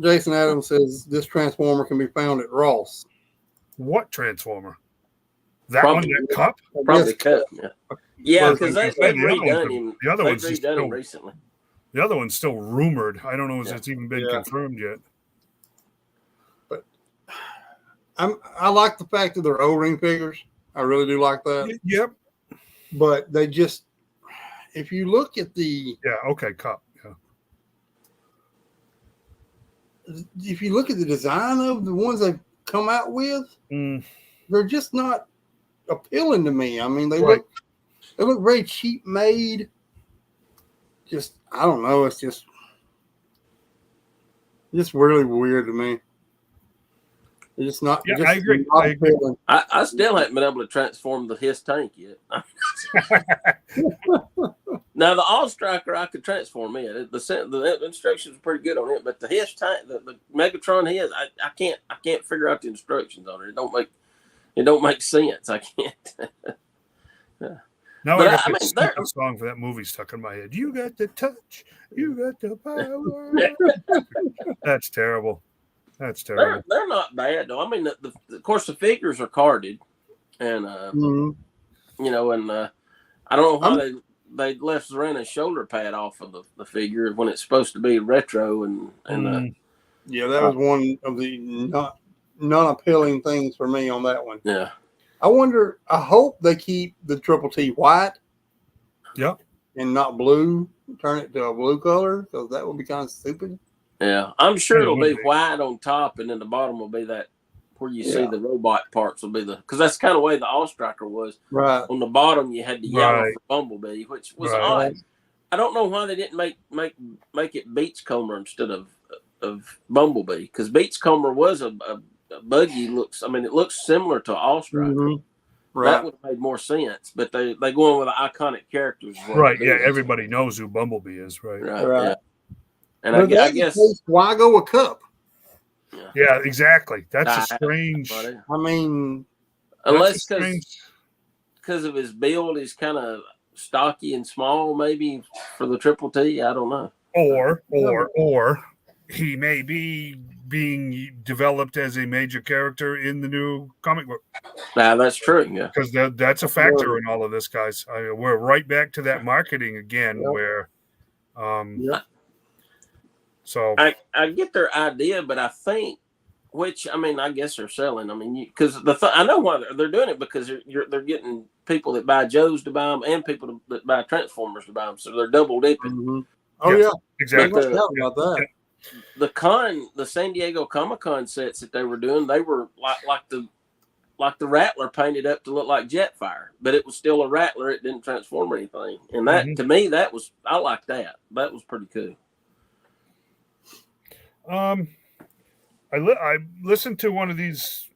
Jason Adams says this Transformer can be found at Ross. What Transformer? That one, that Cup? Probably Cup. Yeah, because they've redone him. The other one's redone him recently. The other one's still rumored. I don't know if it's even been confirmed yet. But I like the fact that they're O-ring figures. I really do like that. Yep. But they just, if you look at the Cup. Yeah. If you look at the design of the ones they've come out with, they're just not appealing to me. I mean, they look very cheap made. Just, I don't know. It's just, just really weird to me. It's just not. Yeah, just I agree. not I agree. appealing. I still haven't been able to transform his tank yet. Now the All Striker I could transform it. The instructions are pretty good on it, but the his tank, the Megatron his, I can't figure out the instructions on it. It don't make sense. I can't. Now But I got I that mean, stupid song for that movie stuck in my head. You got the touch, you got the power. That's terrible. That's terrible. they're not bad though. I mean, of course the figures are carded, and Mhm. you know, and I don't know why they left Serena's shoulder pad off of the figure when it's supposed to be retro and Yeah, that was one of the non-appealing things for me on that one. yeah. I hope they keep the Triple T white. Yep. And not blue. Turn it to a blue color, because that would be kind of stupid. Yeah, I'm sure Yeah, it it'll would be be. white on top, and then the bottom will be that where you see Yeah. the robot parts will be because that's kind of the way the All Striker was. Right. On the bottom, you had the yellow Right. for Bumblebee, which was Right. odd. I don't know why they didn't make it Beachcomber instead of Bumblebee, because Beachcomber was a buggy looks. I mean, it looks similar to All Striker. Mhm. That Right. would have made more sense, but they going with the iconic characters. Right. Yeah. Everybody knows who Bumblebee is. Right. Right. Right. Yeah. And But if I that's the guess case, why go a cup? Yeah. Exactly. That's a Nah, strange. buddy. I mean, Unless that's a strange. because of his build, he's kind of stocky and small, maybe for the Triple T. I don't know. Or he may be being developed as a major character in the new comic book. Now that's true. Yeah. Because that's a factor in all of this, guys. We're right back to that marketing again, Yep. where, Yep. so I get their idea, but I think, which I mean, I guess they're selling. I mean, because I know why they're doing it, because they're getting people that buy Joes to buy them and people that buy Transformers to buy them, so they're double dipping. Mhm. Oh Yes. yeah, exactly. no doubt about that. The San Diego Comic-Con sets that they were doing, they were like the Rattler painted up to look like Jetfire, but it was still a Rattler. It didn't transform or anything. And that to me, I like that. That was pretty cool. I listened to one of these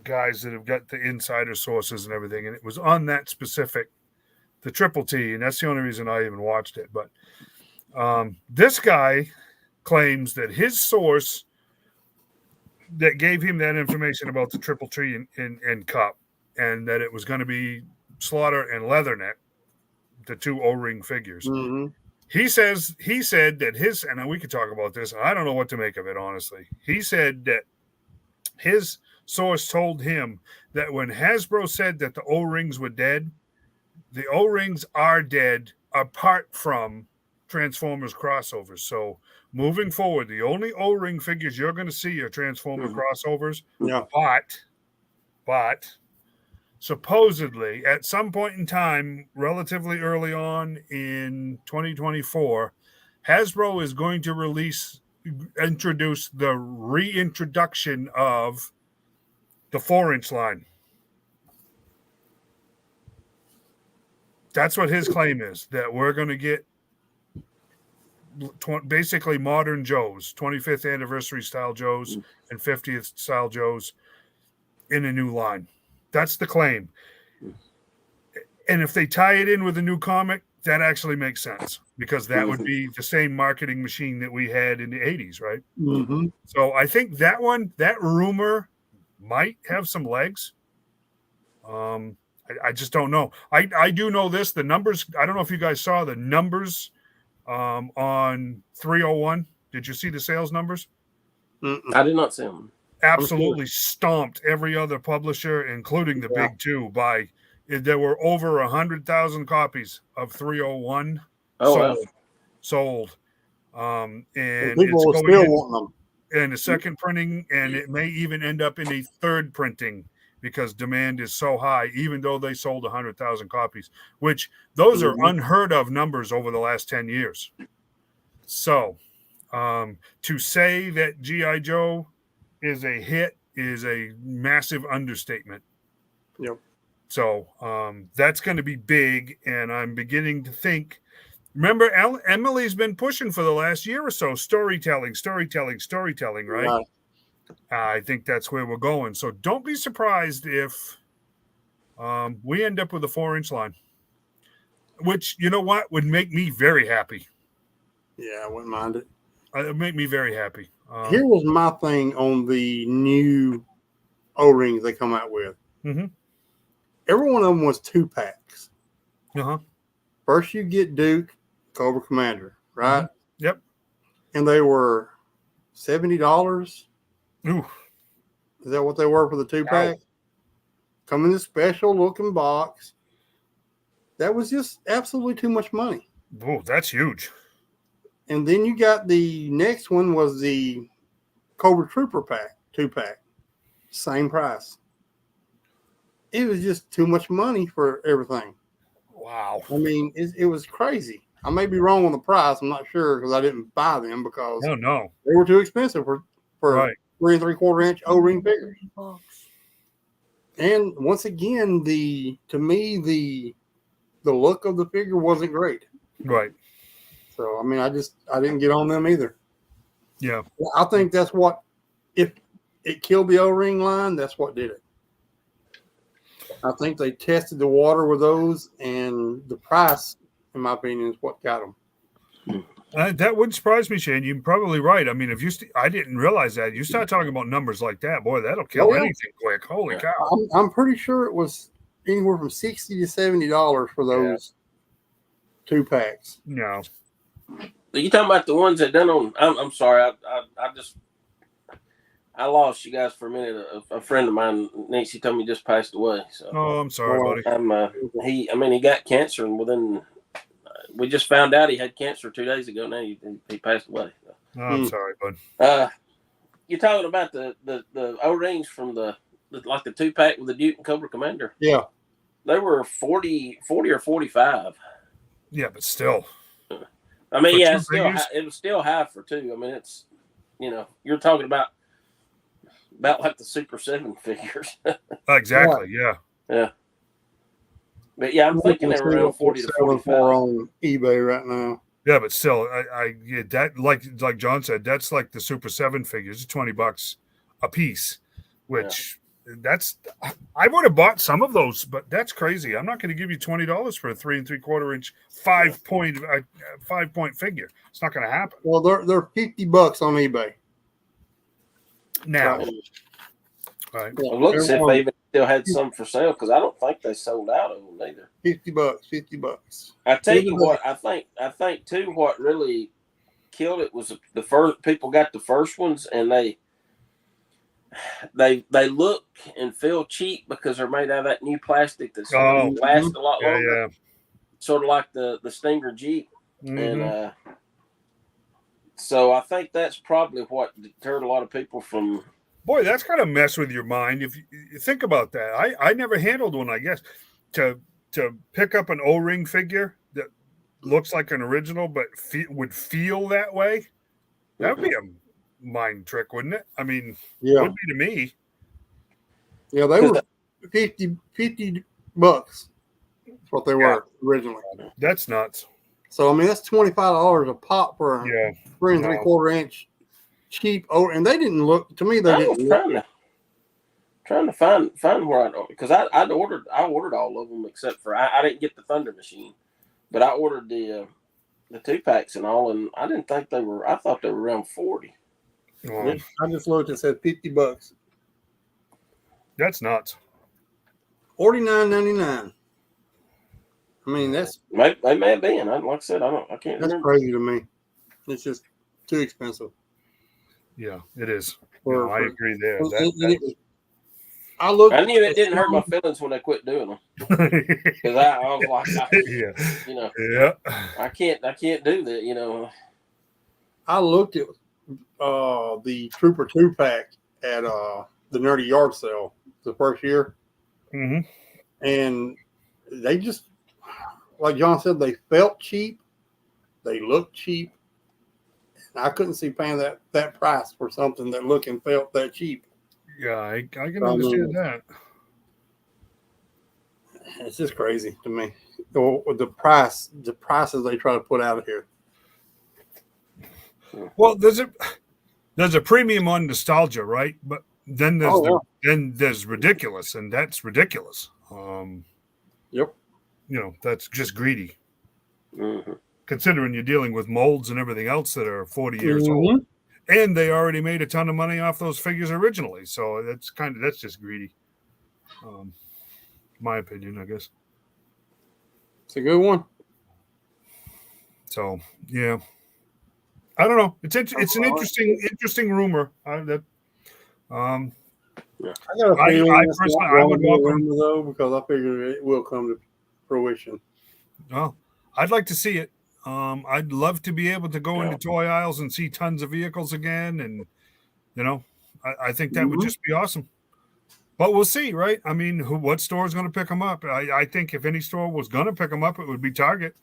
guys that have got the insider sources and everything, and it was on that specific, the Triple T, and that's the only reason I even watched it. But this guy claims that his source that gave him that information about the Triple T and Cup, and that it was going to be Slaughter and Leatherneck, the two O-ring figures. Mm-hmm. He said that his, and we could talk about this, I don't know what to make of it, honestly. He said that his source told him that when Hasbro said that the O-rings were dead, the O-rings are dead apart from Transformers crossovers. So moving forward, the only O-ring figures you're going to see are Transformers crossovers. Yeah. But supposedly at some point in time, relatively early on in 2024, Hasbro is going to introduce the reintroduction of the 4-inch line. That's what his claim is, that we're going to get basically modern Joes, 25th anniversary style Joes and 50th style Joes in a new line. That's the claim. And if they tie it in with a new comic, that actually makes sense, because that would be the same marketing machine that we had in the 80s, right? Mm-hmm. So I think that rumor might have some legs. I just don't know. I do know this. The numbers, I don't know if you guys saw the numbers on 301. Did you see the sales numbers? I did not see them. Absolutely stomped every other publisher, including the big two, by there were over 100,000 copies of 301 sold. And people it's are still wanting them. And a second printing, and it may even end up in a third printing, because demand is so high, even though they sold 100,000 copies, which those are unheard of numbers over the last 10 years. So to say that G.I. Joe is a hit is a massive understatement. Yep. So that's going to be big, and I'm beginning to think Remember, Emily's been pushing for the last year or so, storytelling, right? Right. I think that's where we're going. So don't be surprised if we end up with a 4-inch line, which, you know what, would make me very happy. Yeah, I wouldn't mind it. It would make me very happy. Here was my thing on the new O-rings they come out with. Mm-hmm. Every one of them was 2-packs. Uh-huh. First you get Duke, Cobra Commander, right? Mm-hmm. Yep. And they were $70. Ooh. Is that what they were for the 2-pack? Wow. Come in this special looking box. That was just absolutely too much money. Oh, that's huge. And then you got the next one was the Cobra Trooper pack, 2-pack. Same price. It was just too much money for everything. Wow. I mean, it was crazy. I may be wrong on the price. I'm not sure because I didn't buy them because No. they were too expensive for Right. 3 3/4-inch O-ring figures. And once again, to me the look of the figure wasn't great. Right. So I mean, I didn't get on them either. Yeah. I think that's what, if it killed the O-ring line, that's what did it. I think they tested the water with those, and the price, in my opinion, is what got them. That wouldn't surprise me, Shane. You're probably right. I mean, if you, I didn't realize that. You start talking about numbers like that, boy, that'll kill anything quick. Holy cow! I'm pretty sure it was anywhere from $60 to $70 for those 2-packs. No. Are you talking about the ones that done on? I'm sorry. I lost you guys for a minute. A friend of mine, Nancy, told me just passed away. So I'm sorry, buddy. He got cancer, and within we just found out he had cancer 2 days ago. Now he passed away. So. I'm sorry, bud. You're talking about the O-rings from the 2-pack with the Duke and Cobra Commander. Yeah, they were 40 or 45. Yeah, but still. I mean, yeah, it was still high for 2. I mean, it's, you're talking about like the Super 7 figures. Exactly. Yeah. But yeah, I'm thinking they were around 40 to 45 on eBay right now. Yeah, but still, that like John said, that's like the Super 7 figures, $20 a piece, which I would have bought some of those, but that's crazy. I'm not going to give you $20 for a 3 3/4-inch 5-point figure. It's not going to happen. Well, they're $50 on eBay now. Right. Well, it looks if they even still had some for sale, because I don't think they sold out of them either. $50. I tell you what, I think too, what really killed it was the first people got the first ones, and they look and feel cheap because they're made out of that new plastic that's lasts a lot longer. Yeah. Sort of like the Stinger Jeep. Mm-hmm. And so I think that's probably what deterred a lot of people from. Boy, that's got to mess with your mind. If you think about that, I never handled one. I guess to pick up an O-ring figure that looks like an original but would feel that way, that would be a mind trick, wouldn't it? I mean, it would be to me. Yeah, they were $50. That's what they were originally. That's nuts. So I mean, that's $25 a pop for a 3 3/4-inch cheap. And they didn't look to me. They didn't. Trying to find where because I ordered all of them except for I didn't get the Thunder Machine, but I ordered the 2-packs and all, and I didn't think they were. I thought they were around 40. I just looked and said $50. That's nuts. $49.99. I mean, that's they may have been. Like I said, I can't. That's remember. crazy to me. It's just too expensive. Yeah, it is. I agree there. I knew it didn't hurt my feelings when they quit doing them because I was like, I can't do that. I looked at the Trooper 2-pack at the Nerdy Yard Sale the first year, and they just, like John said, they felt cheap, they looked cheap. And I couldn't see paying that price for something that looked and felt that cheap. Yeah, I can understand that. It's just crazy to me. The prices they try to put out of here. Well, there's a premium on nostalgia, right? But then there's ridiculous, and that's ridiculous. Yep. That's just greedy. Mm-hmm. Considering you're dealing with molds and everything else that are 40 years old, and they already made a ton of money off those figures originally, so that's just greedy. My opinion, I guess. It's a good one. So yeah, I don't know. It's an interesting rumor. I got a feeling I it's personally, not I going would to be a welcome. rumor though, because I figure it will come to fruition. Oh, I'd like to see it. I'd love to be able to go into toy aisles and see tons of vehicles again, and I think that would just be awesome. But we'll see, right? I mean, what store is going to pick them up? I think if any store was going to pick them up, it would be Target.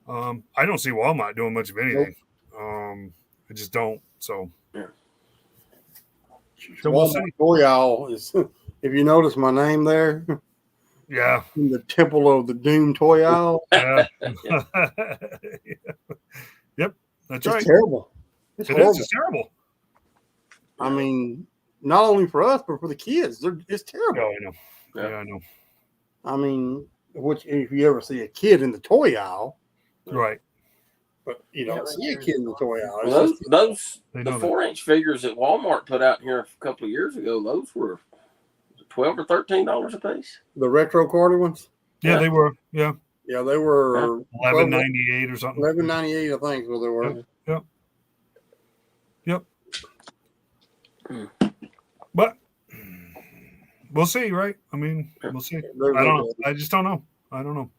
I don't see Walmart doing much of anything. Nope. I just don't. So, So we'll see. Toy aisle is, if you notice my name there, yeah, in the Temple of the Doom toy aisle. Yeah. Yep, that's right. Terrible. It's horrible. It's terrible. I mean, not only for us, but for the kids. It's terrible. Oh, I know. Yeah, I know. I mean, if you ever see a kid in the toy aisle, right? But you don't see a kid in the toy aisle. Well, the 4-inch figures that Walmart put out here a couple of years ago, those were $12 or $13 a piece. The retro carded ones. Yeah, they were. Yeah. Yeah, they were $11.98 or something. $11.98, I think, is what they were. Yep. But we'll see, right? I mean, we'll see. I don't know. I just don't know. I don't know.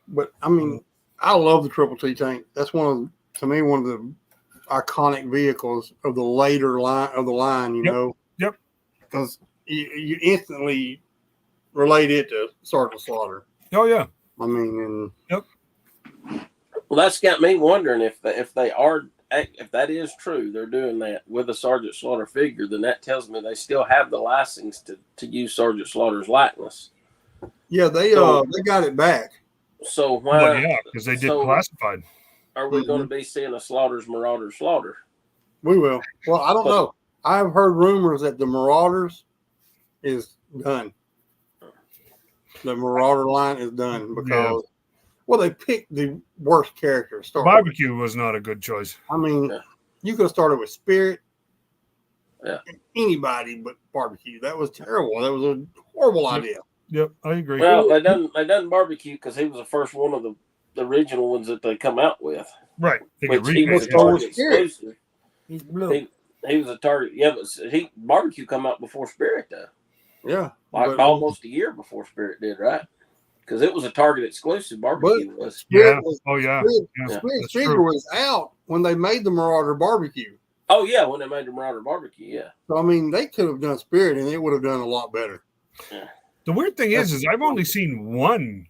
But I mean, I love the Triple T tank. That's one of the iconic vehicles of the later line. You know. Yep. Because you instantly relate it to Sergeant Slaughter. Oh yeah. I mean, yep. Well, that's got me wondering if that is true, they're doing that with a Sergeant Slaughter figure, then that tells me they still have the license to use Sergeant Slaughter's likeness. Yeah, they got it back. So why? Yeah, because they did classified. Are we going to be seeing a Slaughter's Marauder Slaughter? We will. Well, I don't know. I've heard rumors that the Marauders is done. The Marauder line is done because, they picked the worst character. Barbecue was not a good choice. I mean, you could have started with Spirit. Yeah. Anybody but Barbecue. That was terrible. That was a horrible idea. Yep, I agree. Well, they done Barbecue because he was the first one of the original ones that they come out with. Right. Which he was a Target exclusive. He's blue. He was a Target. Yeah, but Barbecue come out before Spirit though. Yeah. Almost a year before Spirit did, right? Because it was a Target exclusive. Barbecue was. Spirit Spirit figure was out when they made the Marauder Barbecue. Oh yeah, when they made the Marauder Barbecue, yeah. So I mean, they could have done Spirit, and it would have done a lot better. Yeah. The weird thing is I've only seen one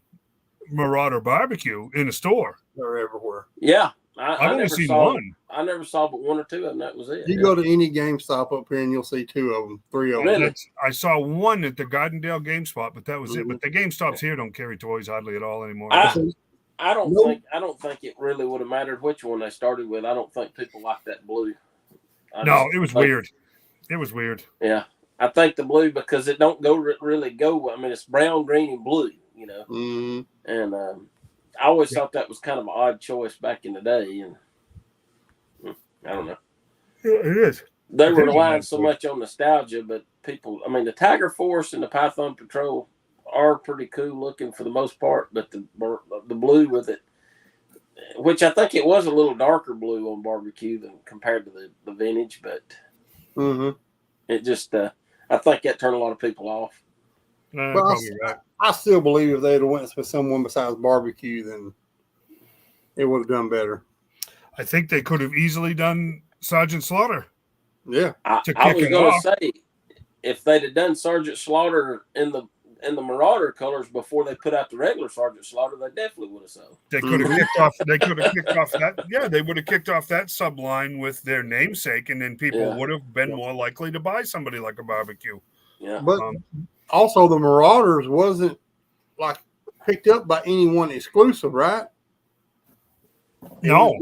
Marauder Barbecue in a store. They're everywhere. Yeah, I've only seen one. I never saw but one or two of them. That was it. You go to any GameStop up here and you'll see two of them, three of them. I saw one at the Gardendale GameSpot, but that was it. But the GameStops here don't carry toys hardly at all anymore. I don't think it really would have mattered which one they started with. I don't think people like that blue. It was weird. It was weird. Yeah, I think the blue because it don't really go. I mean, it's brown, green, and blue. You know, and I always thought that was kind of an odd choice back in the day, and I don't know. Yeah, it is. They were relying so much on nostalgia, but people, I mean, the Tiger Force and the Python Patrol are pretty cool looking for the most part, but the blue with it, which I think it was a little darker blue on Barbecue than compared to the vintage, but it just, I think that turned a lot of people off. I still believe if they had went with someone besides Barbecue, then it would have done better. I think they could have easily done Sergeant Slaughter. Yeah, I was going to say if they'd have done Sergeant Slaughter in the Marauder colors before they put out the regular Sergeant Slaughter, they definitely would have sold. They could have kicked off. They could have kicked off that. Yeah, they would have kicked off that subline with their namesake, and then people would have been more likely to buy somebody like a Barbecue. Yeah, but also the Marauders wasn't like picked up by anyone exclusive, right? No.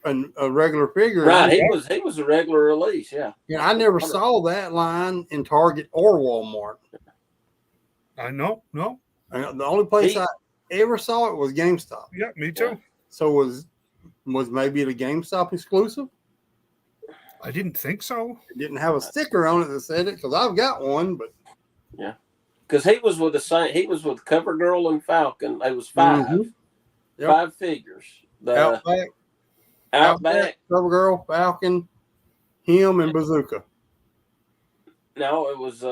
A regular figure. Right. He was a regular release. Yeah. Yeah, I never saw that line in Target or Walmart. I know. No. And the only place I ever saw it was GameStop. Yeah, me too. Yeah. So was maybe it a GameStop exclusive? I didn't think so. It didn't have a sticker on it that said it because I've got one, but Yeah. Because he was with he was with CoverGirl and Falcon. They was 5. Mhm. Yep. 5 figures. The Outback. CoverGirl, Falcon, him, and Bazooka. No, it was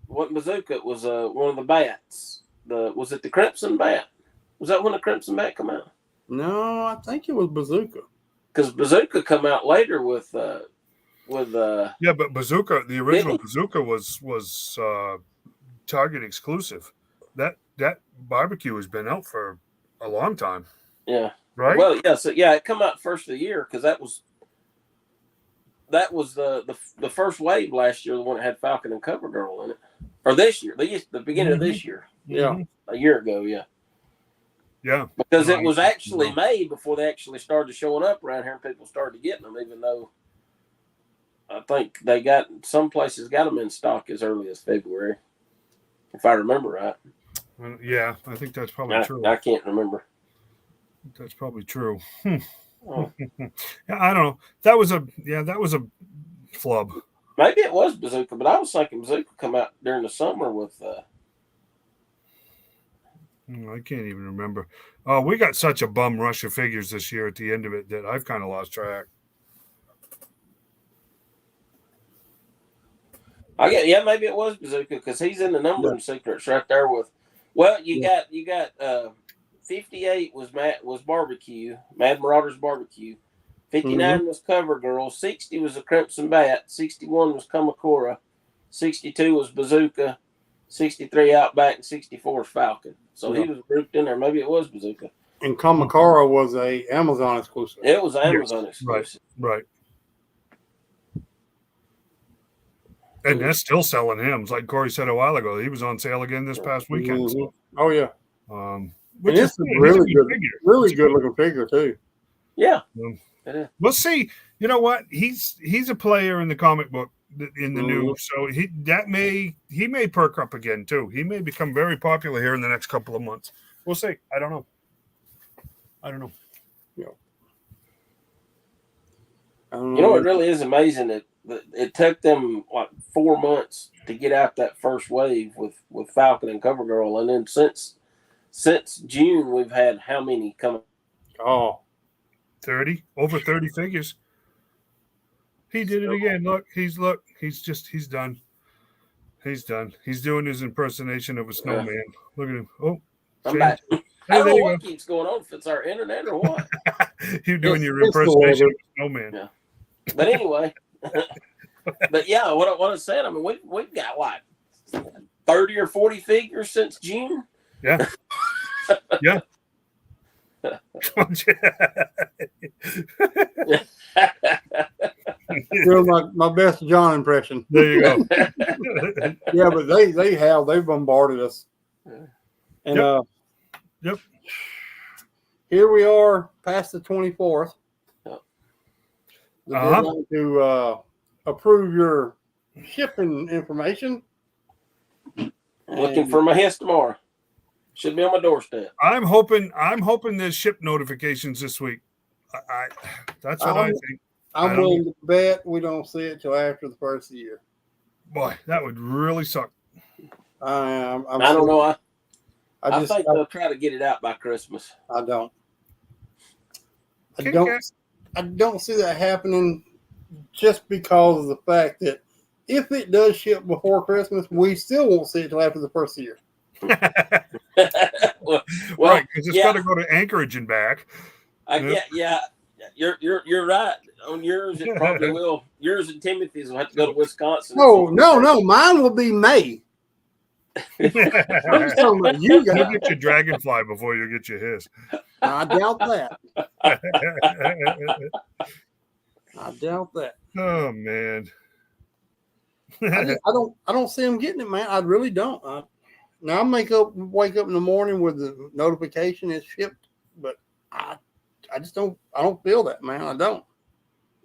what Bazooka? It was one of the bats. Was it the Crimson Bat? Was that when the Crimson Bat come out? No, I think it was Bazooka. Because Bazooka come out later with Yeah, but Bazooka, the original Bazooka was Target exclusive. That barbecue has been out for a long time. Yeah. Right? Well, yeah. So yeah, it come out first of the year because that was the first wave last year. The one that had Falcon and CoverGirl in it, or this year, the beginning of this year. Yeah, a year ago. Yeah. Yeah. Because it was actually made before they actually started showing up around here and people started getting them, even though I think some places got them in stock as early as February, if I remember right. Yeah, I think that's probably true. I can't remember. That's probably true. Oh. Yeah, I don't know. That was a flub. Maybe it was Bazooka, but I was thinking Bazooka come out during the summer with. I can't even remember. Oh, we got such a bum rush of figures this year at the end of it that I've kind of lost track. Maybe it was Bazooka because he's in the numbering secrets right there with. Well, you got 58 was barbecue, Mad Marauders barbecue. 59 was CoverGirl. 60 was a Crimson Bat. 61 was Kamakura. 62 was Bazooka. 63 Outback and 64 is Falcon. So he was grouped in there. Maybe it was Bazooka. And Kamakura was a Amazon exclusive. It was Amazon exclusive. Right. And they're still selling him. Like Corey said a while ago, he was on sale again this past weekend. So, oh yeah. Which is a really good looking figure too. Yeah. We'll see. You know what? He's a player in the comic book in the new, so he may perk up again too. He may become very popular here in the next couple of months. We'll see. I don't know. Yeah. You know, it really is amazing that it took them like 4 months to get out that first wave with Falcon and CoverGirl, and then since June we've had how many coming? Oh, 30 over 30 figures. He did it again. He's done. He's done. He's doing his impersonation of a snowman. Look at him. Oh, I'm back. I don't know what keeps going on, if it's our internet or what. You're doing your impersonation of a snowman. Yeah. But anyway, but yeah, what I said, I mean, we've got what 30 or 40 figures since June. Yeah. Yeah. Still my best John impression. There you go. Yeah, but they've bombarded us. And Yep. Here we are past the 24th. We're going to approve your shipping information. Looking for my hits tomorrow. Should be on my doorstep. I'm hoping there's ship notifications this week. That's what I think. I'm willing to bet we don't see it till after the first of the year. Boy, that would really suck. I don't know. I think they'll try to get it out by Christmas. I don't see that happening just because of the fact that if it does ship before Christmas, we still won't see it till after the first of the year. well, right, because it's got to go to Anchorage and back. You're right. On yours, it probably will. Yours and Timothy's will have to go to Wisconsin. No. Mine will be May. I'm just talking about you guys. You'll get your dragonfly before you get your his. I doubt that. I doubt that. Oh man. I don't see them getting it, man. I really don't. Now I wake up in the morning with the notification it's shipped, but I don't feel that, man. I don't.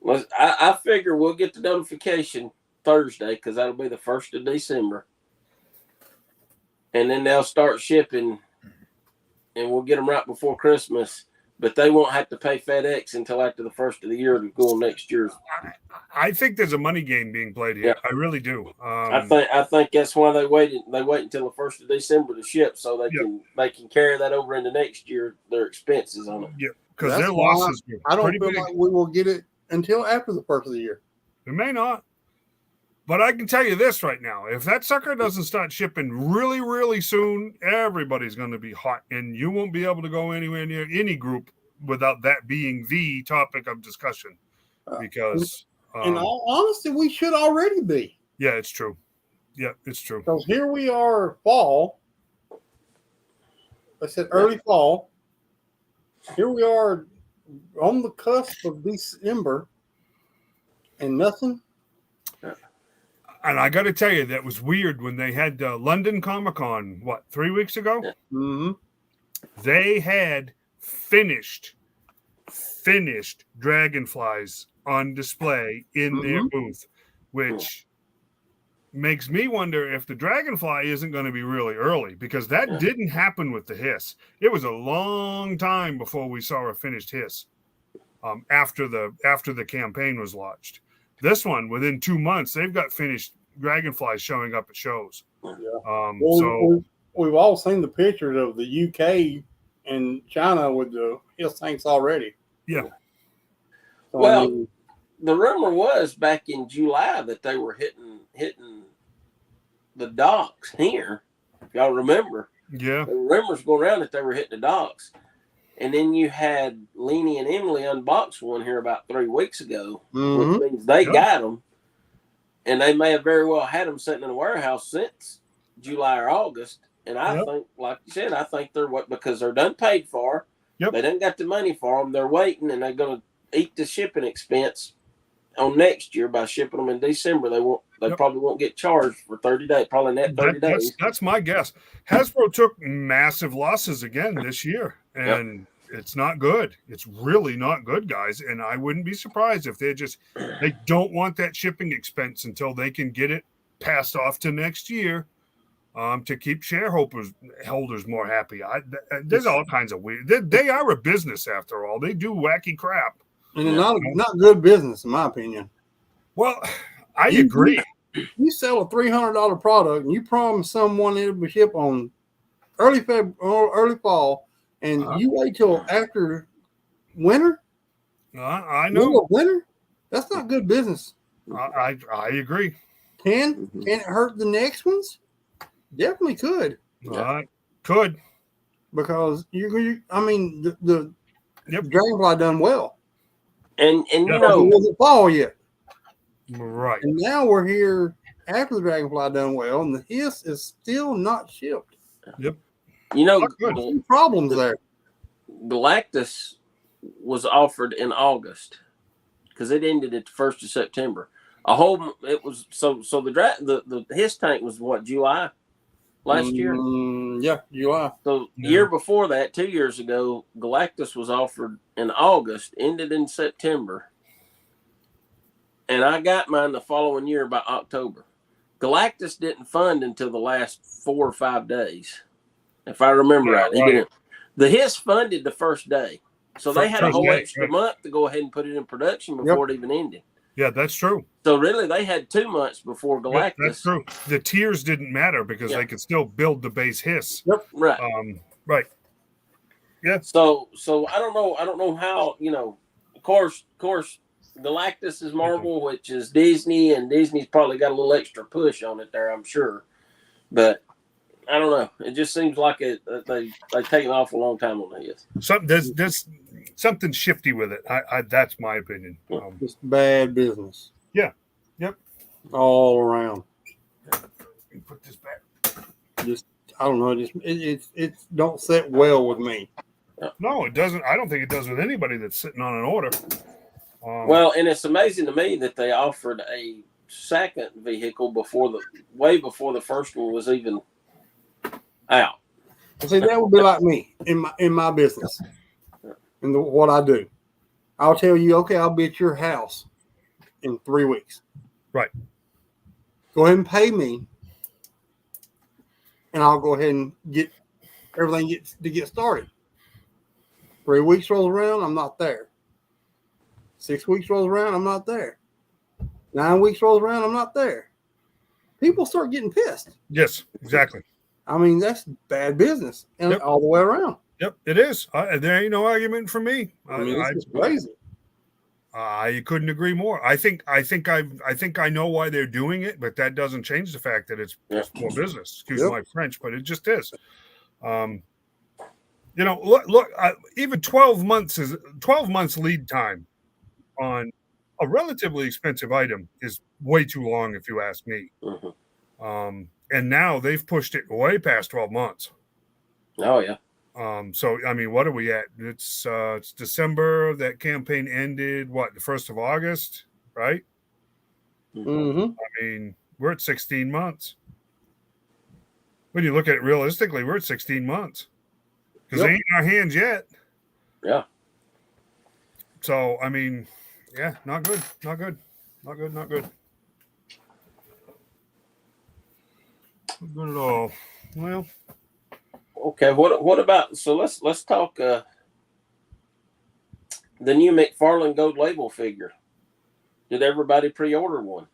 Well, I figure we'll get the notification Thursday because that'll be the 1st of December. And then they'll start shipping, and we'll get them right before Christmas. But they won't have to pay FedEx until after the 1st of the year to go on next year's. I think there's a money game being played here. Yeah. I really do. I think that's why they wait until the 1st of December to ship, so they can carry that over into next year, their expenses on it. Yeah, because their losses. I don't feel like we will get it until after the 1st of the year. It may not. But I can tell you this right now. If that sucker doesn't start shipping really, really soon, everybody's going to be hot. And you won't be able to go anywhere near any group without that being the topic of discussion. Because in all honesty, we should already be. Yeah, it's true. Yeah, it's true. Because here we are, fall. I said early fall. Here we are on the cusp of December. And nothing. And I got to tell you, that was weird when they had London Comic-Con, 3 weeks ago? Mm-hmm. They had finished dragonflies on display in their booth, which makes me wonder if the dragonfly isn't going to be really early, because that didn't happen with the hiss. It was a long time before we saw a finished hiss after the campaign was launched. This one, within 2 months, they've got finished dragonflies showing up at shows. Yeah. We've all seen the pictures of the UK and China with the hiss tanks already. Yeah. So, well, the rumor was back in July that they were hitting the docks here. If y'all remember. Yeah. The rumors going around that they were hitting the docks. And then you had Leanie and Emily unbox one here about 3 weeks ago, which means they got them. And they may have very well had them sitting in a warehouse since July or August. And I think, like you said, because they're done paid for. Yep. They done got the money for them. They're waiting, and they're going to eat the shipping expense on next year by shipping them in December. They probably won't get charged for 30 days, probably net 30 days. That's my guess. Hasbro took massive losses again this year, and it's not good. It's really not good, guys. And I wouldn't be surprised if they don't want that shipping expense until they can get it passed off to next year to keep shareholders more happy. There's all kinds of weird. They are a business after all. They do wacky crap. And it's not good business, in my opinion. Well, I agree. You sell a $300 product and you promise someone it will ship on early fall, and you wait till after winter. I know. Winter? That's not good business. I agree. Can it hurt the next ones? Definitely could. Could. Because the Dragonfly done well. And you it know, wasn't fall yet. Right. And now we're here after the Dragonfly done well, and the hiss is still not shipped. Yep. You know, some problems there. Galactus was offered in August because it ended at the 1st of September. It was so the hiss tank was what, July last year? Yeah, July. So the year before that, 2 years ago, Galactus was offered in August, ended in September. And I got mine the following year by October. Galactus didn't fund until the last 4 or 5 days, if I remember right. He didn't. The hiss funded the first day. So they had a whole extra month to go ahead and put it in production before it even ended. Yeah, that's true. So really, they had 2 months before Galactus. Yeah, that's true. The tiers didn't matter because they could still build the base hiss. Yep. Right. Right. Yeah. So I don't know how, of course, Galactus is Marvel, which is Disney, and Disney's probably got a little extra push on it there, I'm sure. But I don't know. It just seems like they taken off a long time on this. There's something shifty with it. That's my opinion. It's bad business. Yeah. Yep. All around. Put this back. I don't know. It don't sit well with me. No, it doesn't. I don't think it does with anybody that's sitting on an order. Well, and it's amazing to me that they offered a second vehicle way before the first one was even Out. See, that would be like me in my business, what I do. I'll tell you, okay, I'll be at your house in 3 weeks. Right. Go ahead and pay me, and I'll go ahead and get everything get started. 3 weeks rolls around, I'm not there. 6 weeks rolls around, I'm not there. 9 weeks rolls around, I'm not there. People start getting pissed. Yes, exactly. I mean, that's bad business, and all the way around. Yep, it is. There ain't no argument from me. I mean, it's just crazy. I couldn't agree more. I think I know why they're doing it, but that doesn't change the fact that it's poor business. Excuse my French, but it just is. Look. Even 12 months lead time on a relatively expensive item is way too long, if you ask me. Mm-hmm. And now they've pushed it way past 12 months. Oh yeah. So I mean, what are we at? It's December. That campaign ended. What, the 1st of August, right? Mm-hmm. I mean, we're at 16 months. When you look at it realistically, we're at 16 months because they ain't in our hands yet. Yeah. So I mean, yeah, not good. Not good at all. Well. Okay, what about, so let's talk the new McFarlane Gold Label figure. Did everybody pre-order one?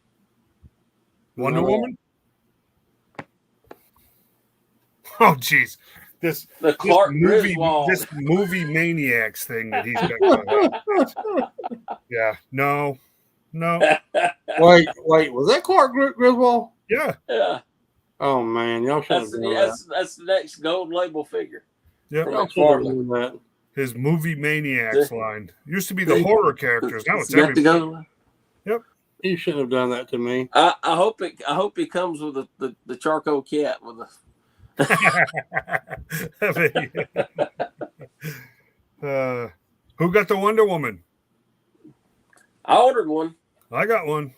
Wonder Woman? Oh jeez. This movie maniacs thing that he's got going on. Yeah, no. Wait, was that Clark Griswold? Yeah. Yeah. Oh man, y'all should have done that. That's the next Gold Label figure. Yep. Y'all should have done that. His movie maniacs line used to be the horror characters. Now it's everything. Yep. You shouldn't have done that to me. I hope he comes with the charcoal cat with who got the Wonder Woman? I ordered one. I got one.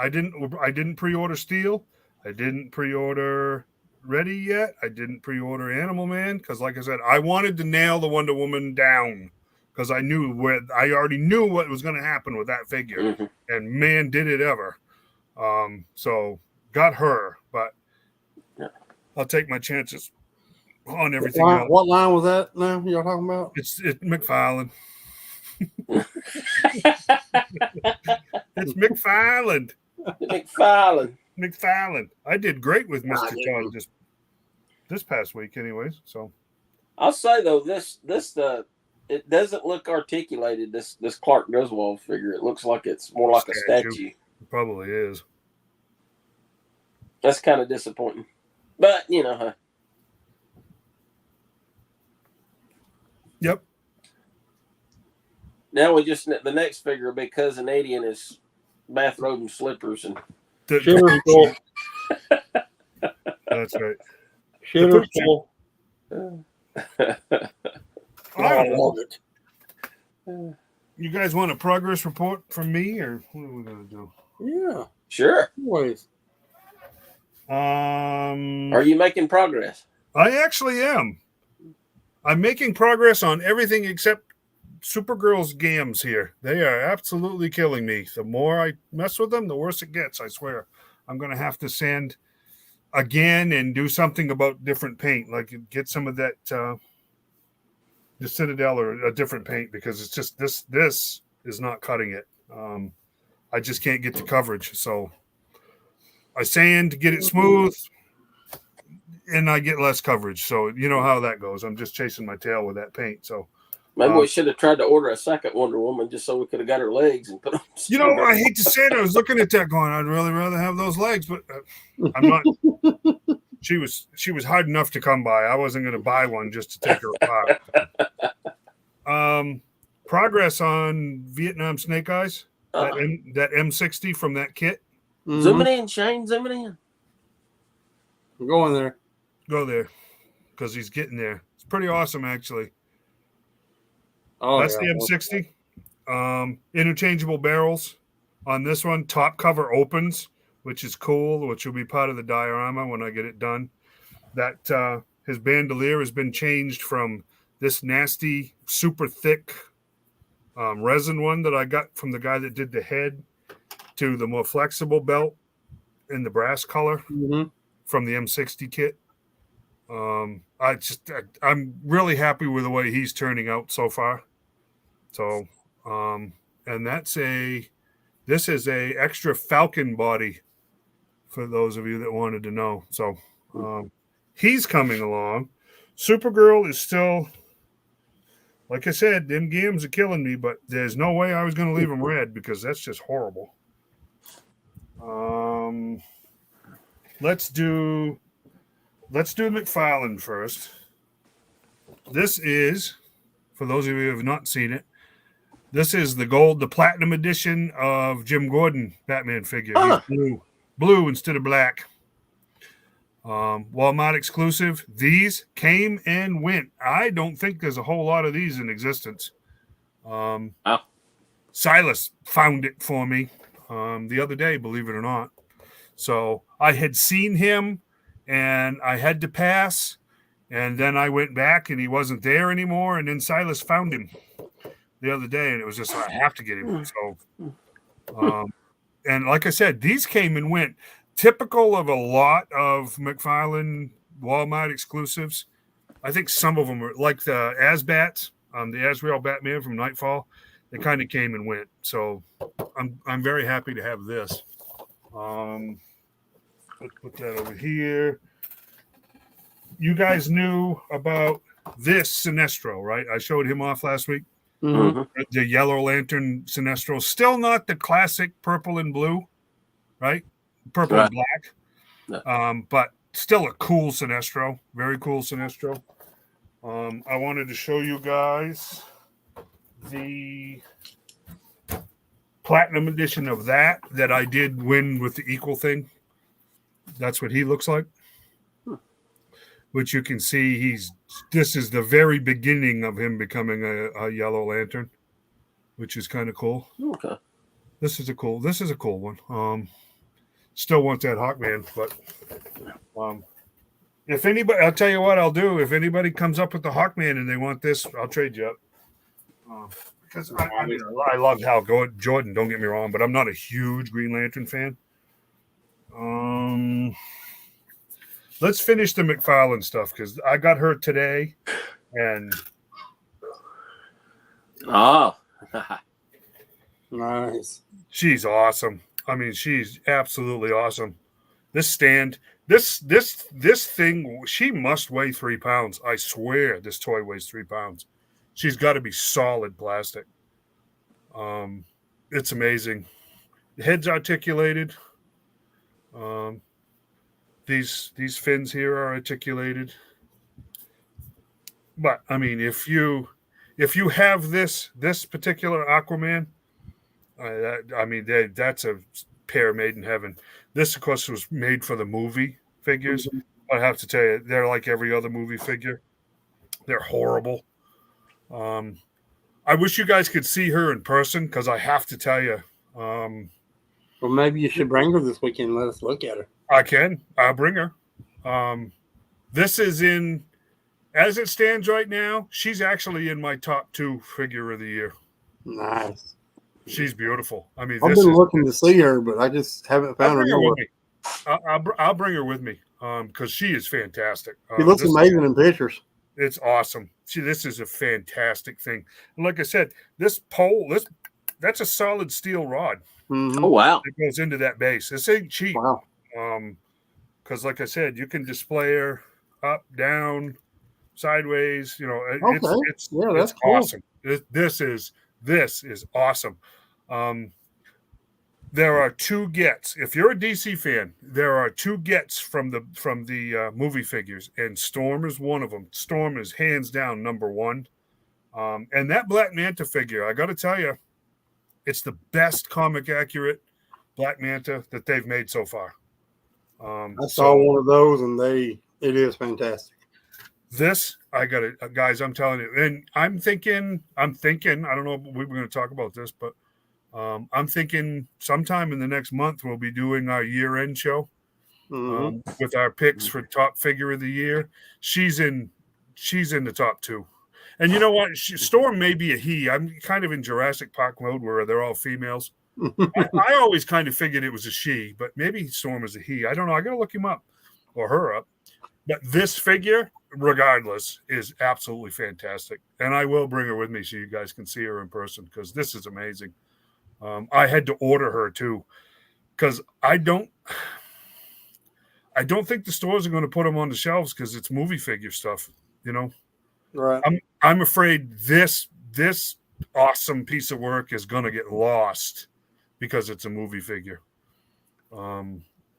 I didn't pre-order Steel. I didn't pre-order Ready yet. I didn't pre-order Animal Man because, like I said, I wanted to nail the Wonder Woman down because I already knew what was going to happen with that figure, Mm-hmm. and man, did it ever. So got her, but I'll take my chances on everything else. What line was that now y'all talking about? It's McFarlane. It's McFarlane. McFarlane. I did great with Mr. Todd this past week, anyways. So I'll say though, this it doesn't look articulated. This Clark Griswold figure. It looks like it's more like a statue. It probably is. That's kind of disappointing, but you know. Huh? Yep. Now the next figure will be Cousin Eddie in his bathrobe and slippers and. Shitter's full. That's right. Shitter's full. I love it. You guys want a progress report from me, or what are we gonna do? Yeah. Sure. Always. Are you making progress? I actually am. I'm making progress on everything except Supergirl's gams here. They are absolutely killing me. The more I mess with them, the worse it gets, I swear. I'm going to have to sand again and do something about different paint, like get some of that the Citadel or a different paint, because it's just this is not cutting it. I just can't get the coverage. So I sand to get it smooth, and I get less coverage. So you know how that goes. I'm just chasing my tail with that paint. So maybe we should have tried to order a second Wonder Woman just so we could have got her legs and put them. You know, I hate to say it. I was looking at that going, I'd really rather have those legs, but I'm not. She was hard enough to come by. I wasn't going to buy one just to take her apart. Progress on Vietnam Snake Eyes. That M60 from that kit. Mm-hmm. Zoom it in, Shane. Zoom it in. I'm going there. Go there, because he's getting there. It's pretty awesome, actually. Oh, that's the M60. Interchangeable barrels on this one. Top cover opens which is cool, which will be part of the diorama when I get it done. That his bandolier has been changed from this nasty, super thick resin one that I got from the guy that did the head to the more flexible belt in the brass color from the M60 kit. I'm really happy with the way he's turning out so far. So, and this is a extra Falcon body for those of you that wanted to know. So, he's coming along. Supergirl is still, like I said, them games are killing me, but there's no way I was going to leave them red because that's just horrible. Let's do McFarlane first. This is, for those of you who have not seen it, this is the platinum edition of Jim Gordon Batman figure. He's blue instead of black. Walmart exclusive. These came and went. I don't think there's a whole lot of these in existence. Silas found it for me the other day, believe it or not. So I had seen him and I had to pass, and then I went back and he wasn't there anymore, and then Silas found him the other day, and it was just, I have to get him. So and like I said, these came and went. Typical of a lot of McFarlane Walmart exclusives. I think some of them are like the Asbats, the Azrael Batman from Nightfall. They kind of came and went. So I'm very happy to have this. Let's put that over here. You guys knew about this Sinestro, right? I showed him off last week. The Yellow Lantern Sinestro. Still not the classic purple and blue, right? Purple and black. But still a cool Sinestro. Very cool Sinestro. I wanted to show you guys the platinum edition of that I did win with the equal thing. That's what he looks like. Which you can see this is the very beginning of him becoming a Yellow Lantern, which is kind of cool. Okay. This is a cool one. Still want that Hawkman, but if anybody, I'll tell you what I'll do. If anybody comes up with the Hawkman and they want this, I'll trade you up. Because I love Hal Jordan, don't get me wrong, but I'm not a huge Green Lantern fan. Let's finish the McFarlane stuff because I got her today, and nice. She's awesome. I mean, she's absolutely awesome. This stand, this thing, she must weigh 3 pounds. I swear, this toy weighs 3 pounds. She's got to be solid plastic. It's amazing. The head's articulated. These fins here are articulated. But I mean, if you have this particular Aquaman, that's a pair made in heaven. This, of course, was made for the movie figures. I have to tell you, they're like every other movie figure. They're horrible. I wish you guys could see her in person because I have to tell you. Well, maybe you should bring her this weekend and let us look at her. I can. I'll bring her. This is in, as it stands right now, she's actually in my top 2 figure of the year. Nice. She's beautiful. I mean, I've been looking to see her, but I just haven't found her nowhere. I'll bring her with me because she is fantastic. She looks amazing in pictures. It's awesome. See, this is a fantastic thing. And like I said, this pole, that's a solid steel rod. Oh, wow. It goes into that base. This ain't cheap. Wow. Because like I said, you can display her up, down, sideways. You know, it's cool. awesome. This is awesome. There are 2 gets. If you're a DC fan, there are 2 gets from the movie figures, and Storm is one of them. Storm is hands down number 1. And that Black Manta figure, I got to tell you, it's the best comic accurate Black Manta that they've made so far. I saw one of those, and it is fantastic. This, I got it, guys. I'm telling you, and I'm thinking. I don't know if we were going to talk about this, but I'm thinking sometime in the next month we'll be doing our year-end show with our picks for top figure of the year. She's in the top 2. And you know what? Storm may be a he. I'm kind of in Jurassic Park mode where they're all females. I always kind of figured it was a she, but maybe Storm is a he. I don't know. I got to look him up or her up. But this figure, regardless, is absolutely fantastic. And I will bring her with me so you guys can see her in person because this is amazing. I had to order her too because I don't think the stores are going to put them on the shelves because it's movie figure stuff, you know. Right. I'm afraid this awesome piece of work is going to get lost because it's a movie figure.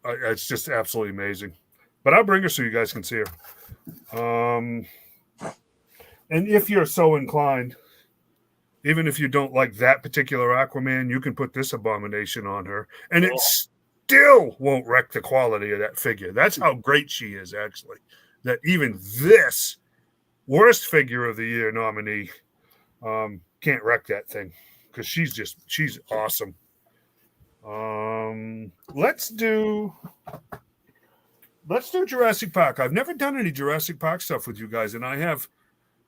It's just absolutely amazing. But I'll bring her so you guys can see her. And if you're so inclined, even if you don't like that particular Aquaman, you can put this abomination on her, and it still won't wreck the quality of that figure. That's how great she is, actually. That even this worst figure of the year nominee can't wreck that thing because she's awesome. Let's do Jurassic Park. I've never done any Jurassic Park stuff with you guys, and I have,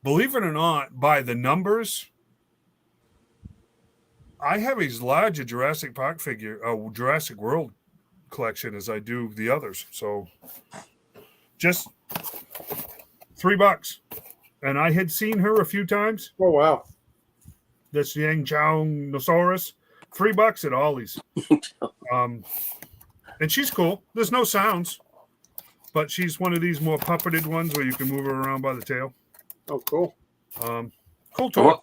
believe it or not, by the numbers, I have as large a Jurassic Park figure, Jurassic World collection as I do the others. So just $3. And I had seen her a few times. Oh, wow. This Yang Chow-nosaurus, $3 at Ollie's. And she's cool. There's no sounds, but she's one of these more puppeted ones where you can move her around by the tail. Oh, cool. Cool toy.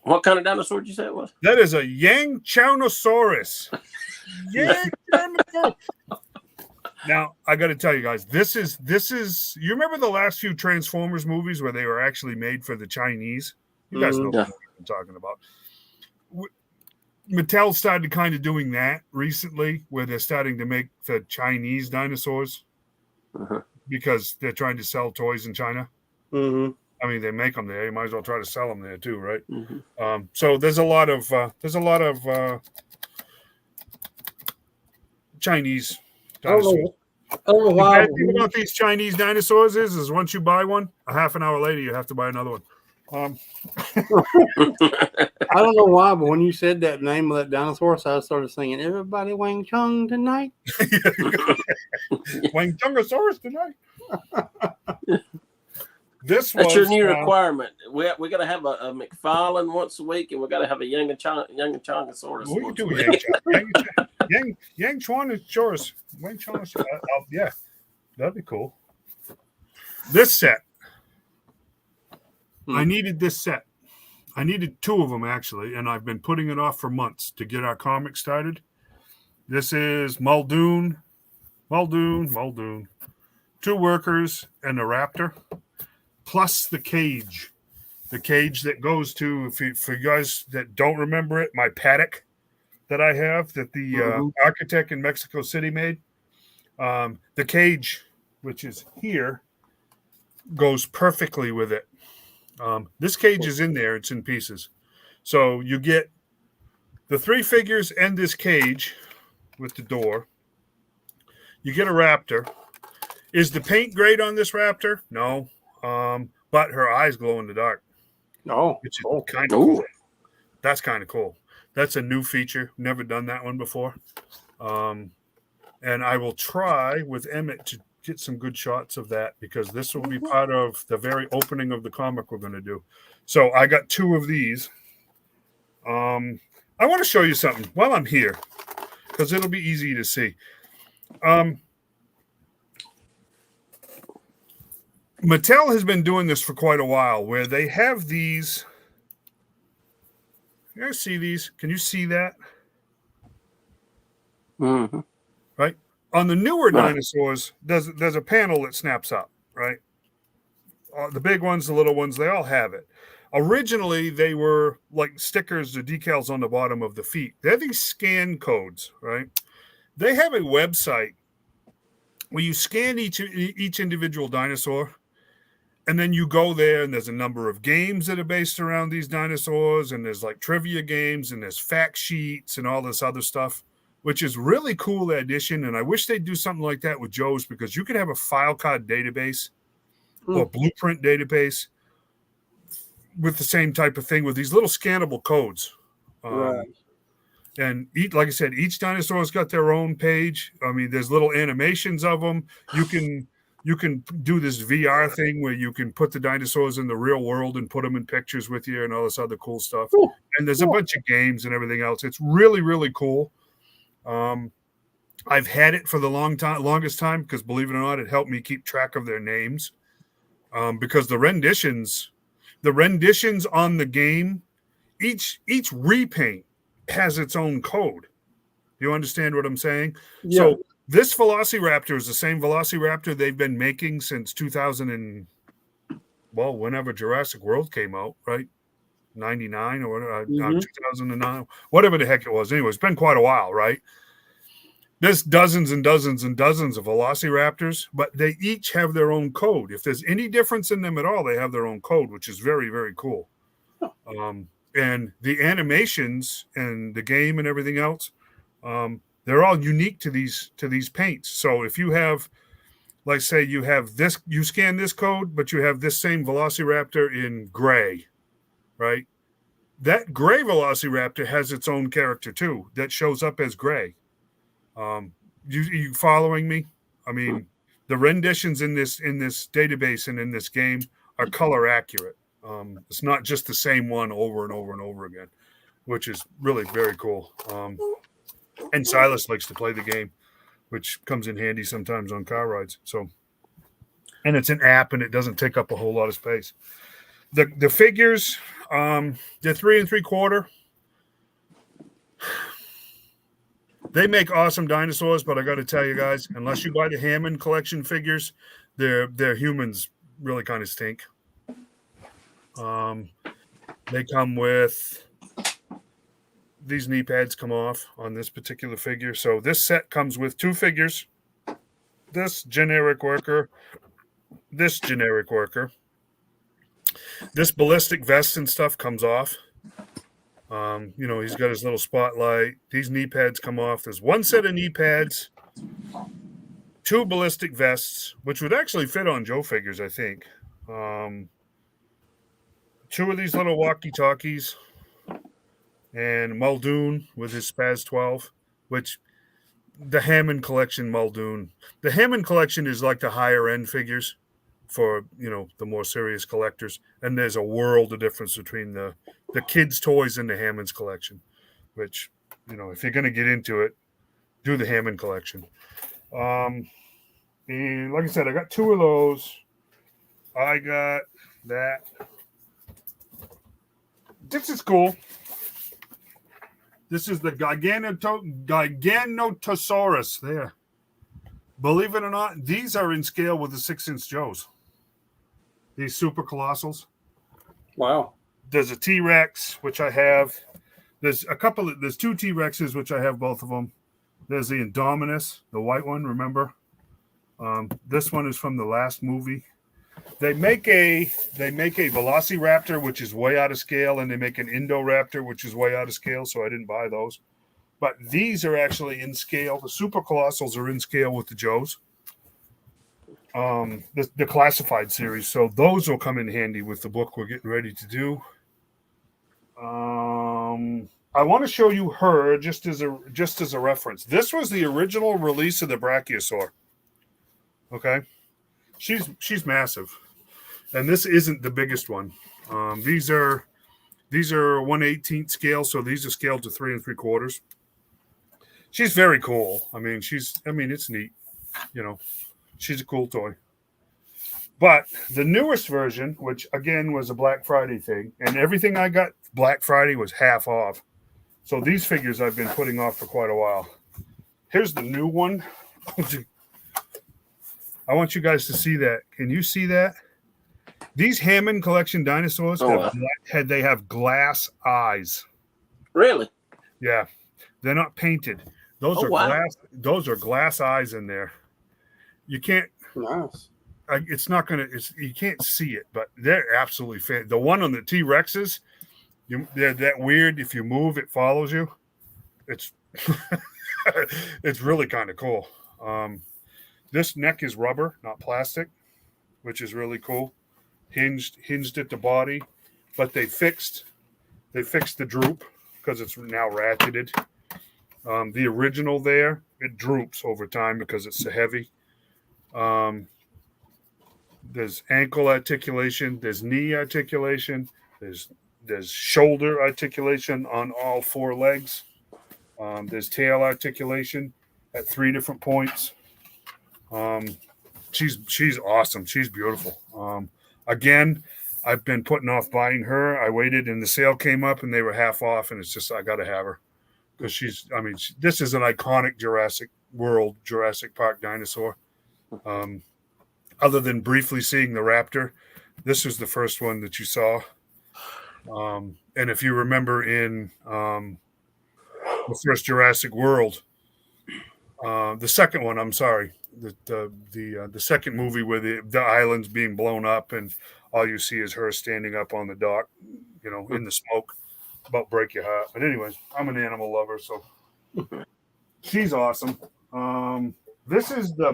What kind of dinosaur did you say it was? That is a Yang Chow-nosaurus. Yang Chow-nosaurus. Now, I got to tell you guys, this is. You remember the last few Transformers movies where they were actually made for the Chinese? You guys know what I'm talking about. Mattel started kind of doing that recently, where they're starting to make the Chinese dinosaurs because they're trying to sell toys in China. Mm-hmm. I mean, they make them there. You might as well try to sell them there too, right? Mm-hmm. So there's a lot of Chinese dinosaurs. I don't know why. The bad thing about these Chinese dinosaurs is once you buy one, a half an hour later you have to buy another one. I don't know why, but when you said that name of that dinosaur, so I started singing "Everybody Wang Chung tonight." Wang Chungosaurus tonight. That's your new requirement. We got to have a McFarlane once a week, and we got to have a Young Chongosaurus. We can do Yang Chongosaurus. Yeah, that'd be cool. This set. I needed this set. I needed 2 of them, actually, and I've been putting it off for months to get our comic started. This is Muldoon. 2 workers and a raptor, plus the cage. The cage that goes to, for you guys that don't remember it, my paddock that I have that the architect in Mexico City made. The cage, which is here, goes perfectly with it. This cage is in there. It's in pieces. So you get the 3 figures and this cage with the door. You get a raptor. Is the paint great on this raptor? No. But her eyes glow in the dark. Oh, which is kind of cool. That's kind of cool. That's a new feature. Never done that one before. And I will try with Emmeett to get some good shots of that because this will be part of the very opening of the comic we're going to do. So I got 2 of these. I want to show you something while I'm here because it'll be easy to see. Mattel has been doing this for quite a while where they have these. You guys see these? Can you see that? Mm-hmm. Right? On the newer dinosaurs, there's a panel that snaps up, right? The big ones, the little ones, they all have it. Originally, they were like stickers or decals on the bottom of the feet. They're these scan codes, right? They have a website where you scan each individual dinosaur, And then you go there, and there's a number of games that are based around these dinosaurs, and there's like trivia games, and there's fact sheets and all this other stuff, which is really cool addition. And I wish they'd do something like that with Joe's, because you could have a file card database or blueprint database with the same type of thing with these little scannable codes. Right. And like I said, each dinosaur's got their own page. I mean, there's little animations of them. You can do this VR thing where you can put the dinosaurs in the real world and put them in pictures with you and all this other cool stuff. Cool. And there's a bunch of games and everything else. It's really, really cool. I've had it for the longest time because, believe it or not, it helped me keep track of their names. Because the renditions on the game, each repaint has its own code. You understand what I'm saying? Yeah. So this Velociraptor is the same Velociraptor they've been making since 2000 and, well, whenever Jurassic World came out, right? 99 or 2009, whatever the heck it was. Anyway, it's been quite a while, right? There's dozens and dozens and dozens of Velociraptors, but they each have their own code. If there's any difference in them at all, they have their own code, which is very, very cool. And the animations and the game and everything else, they're all unique to these paints. So if you have, like, say you have this, you scan this code, but you have this same Velociraptor in gray, right? That gray Velociraptor has its own character too that shows up as gray. You following me? I mean, the renditions in this database and in this game are color accurate. It's not just the same one over and over and over again, which is really very cool. And Silas likes to play the game, which comes in handy sometimes on car rides. So, and it's an app and it doesn't take up a whole lot of space. The figures, they're 3 3/4. They make awesome dinosaurs, but I got to tell you guys, unless you buy the Hammond collection figures, their humans really kind of stink. They come with these knee pads come off on this particular figure. So this set comes with 2 figures. This generic worker, this generic worker. This ballistic vest and stuff comes off. He's got his little spotlight. These knee pads come off. There's 1 set of knee pads, 2 ballistic vests, which would actually fit on Joe figures, I think. 2 of these little walkie-talkies, and Muldoon with his Spaz 12, which the Hammond collection Muldoon. The Hammond collection is like the higher end figures for, the more serious collectors. And there's a world of difference between the kids' toys and the Hammond's collection, which, if you're going to get into it, do the Hammond collection. And like I said, I got 2 of those. I got that. This is cool. This is the Giganotosaurus. There. Believe it or not, these are in scale with the 6-inch Joes. These super colossals. Wow. There's a T-Rex, which I have. There's 2 T-Rexes, which I have both of them. There's the Indominus, the white one, remember? This one is from the last movie. They make a Velociraptor, which is way out of scale, and they make an Indoraptor, which is way out of scale, so I didn't buy those. But these are actually in scale. The super colossals are in scale with the Joes. The classified series. So those will come in handy with the book we're getting ready to do. I want to show you her just as a reference. This was the original release of the Brachiosaur. Okay, she's massive, and this isn't the biggest one. These are 1/18 scale, so these are scaled to 3 3/4. She's very cool. It's neat. She's a cool toy. But the newest version, which again was a Black Friday thing, and everything I got Black Friday was half off. So these figures I've been putting off for quite a while. Here's the new one. I want you guys to see that. Can you see that? These Hammond collection dinosaurs have glass eyes. Really? Yeah. They're not painted. Those are glass eyes in there. You can't. Nice. it's not gonna. You can't see it, but they're absolutely the one on the T-Rexes. They're that weird. If you move, it follows you. It's it's really kind of cool. This neck is rubber, not plastic, which is really cool. Hinged at the body, but they fixed the droop because it's now ratcheted. The original there, it droops over time because it's so heavy. There's ankle articulation, there's knee articulation, there's shoulder articulation on all four legs. There's tail articulation at 3 different points. She's awesome. She's beautiful. Again, I've been putting off buying her. I waited and the sale came up and they were half off, and it's just I got to have her because this is an iconic Jurassic Park dinosaur. Other than briefly seeing the raptor, this was the first one that you saw. And if you remember in the first Jurassic World, the second one, I'm sorry, the second movie where the island's being blown up and all you see is her standing up on the dock, in the smoke, about break your heart. But anyways, I'm an animal lover, so she's awesome. This is the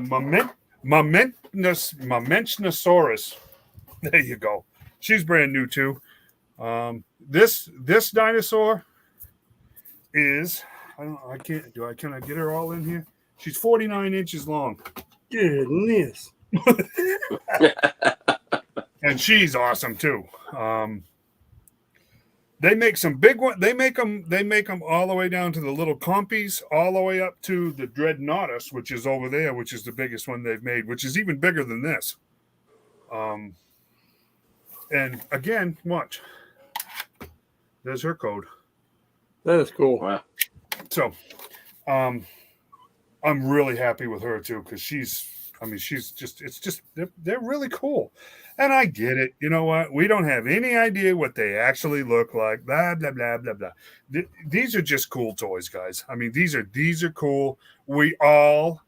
Mamenchnosaurus. There you go. She's brand new too. This dinosaur is can I get her all in here? She's 49 inches long. Goodness. And she's awesome too. They make some big ones. They make them all the way down to the little compies, all the way up to the Dreadnoughtus, which is over there, which is the biggest one they've made, which is even bigger than this. And again, watch. There's her code. That is cool. Wow. So, I'm really happy with her too because they're really cool. And I get it. You know what? We don't have any idea what they actually look like. Blah, blah, blah, blah, blah. These are just cool toys, guys. I mean, these are cool. I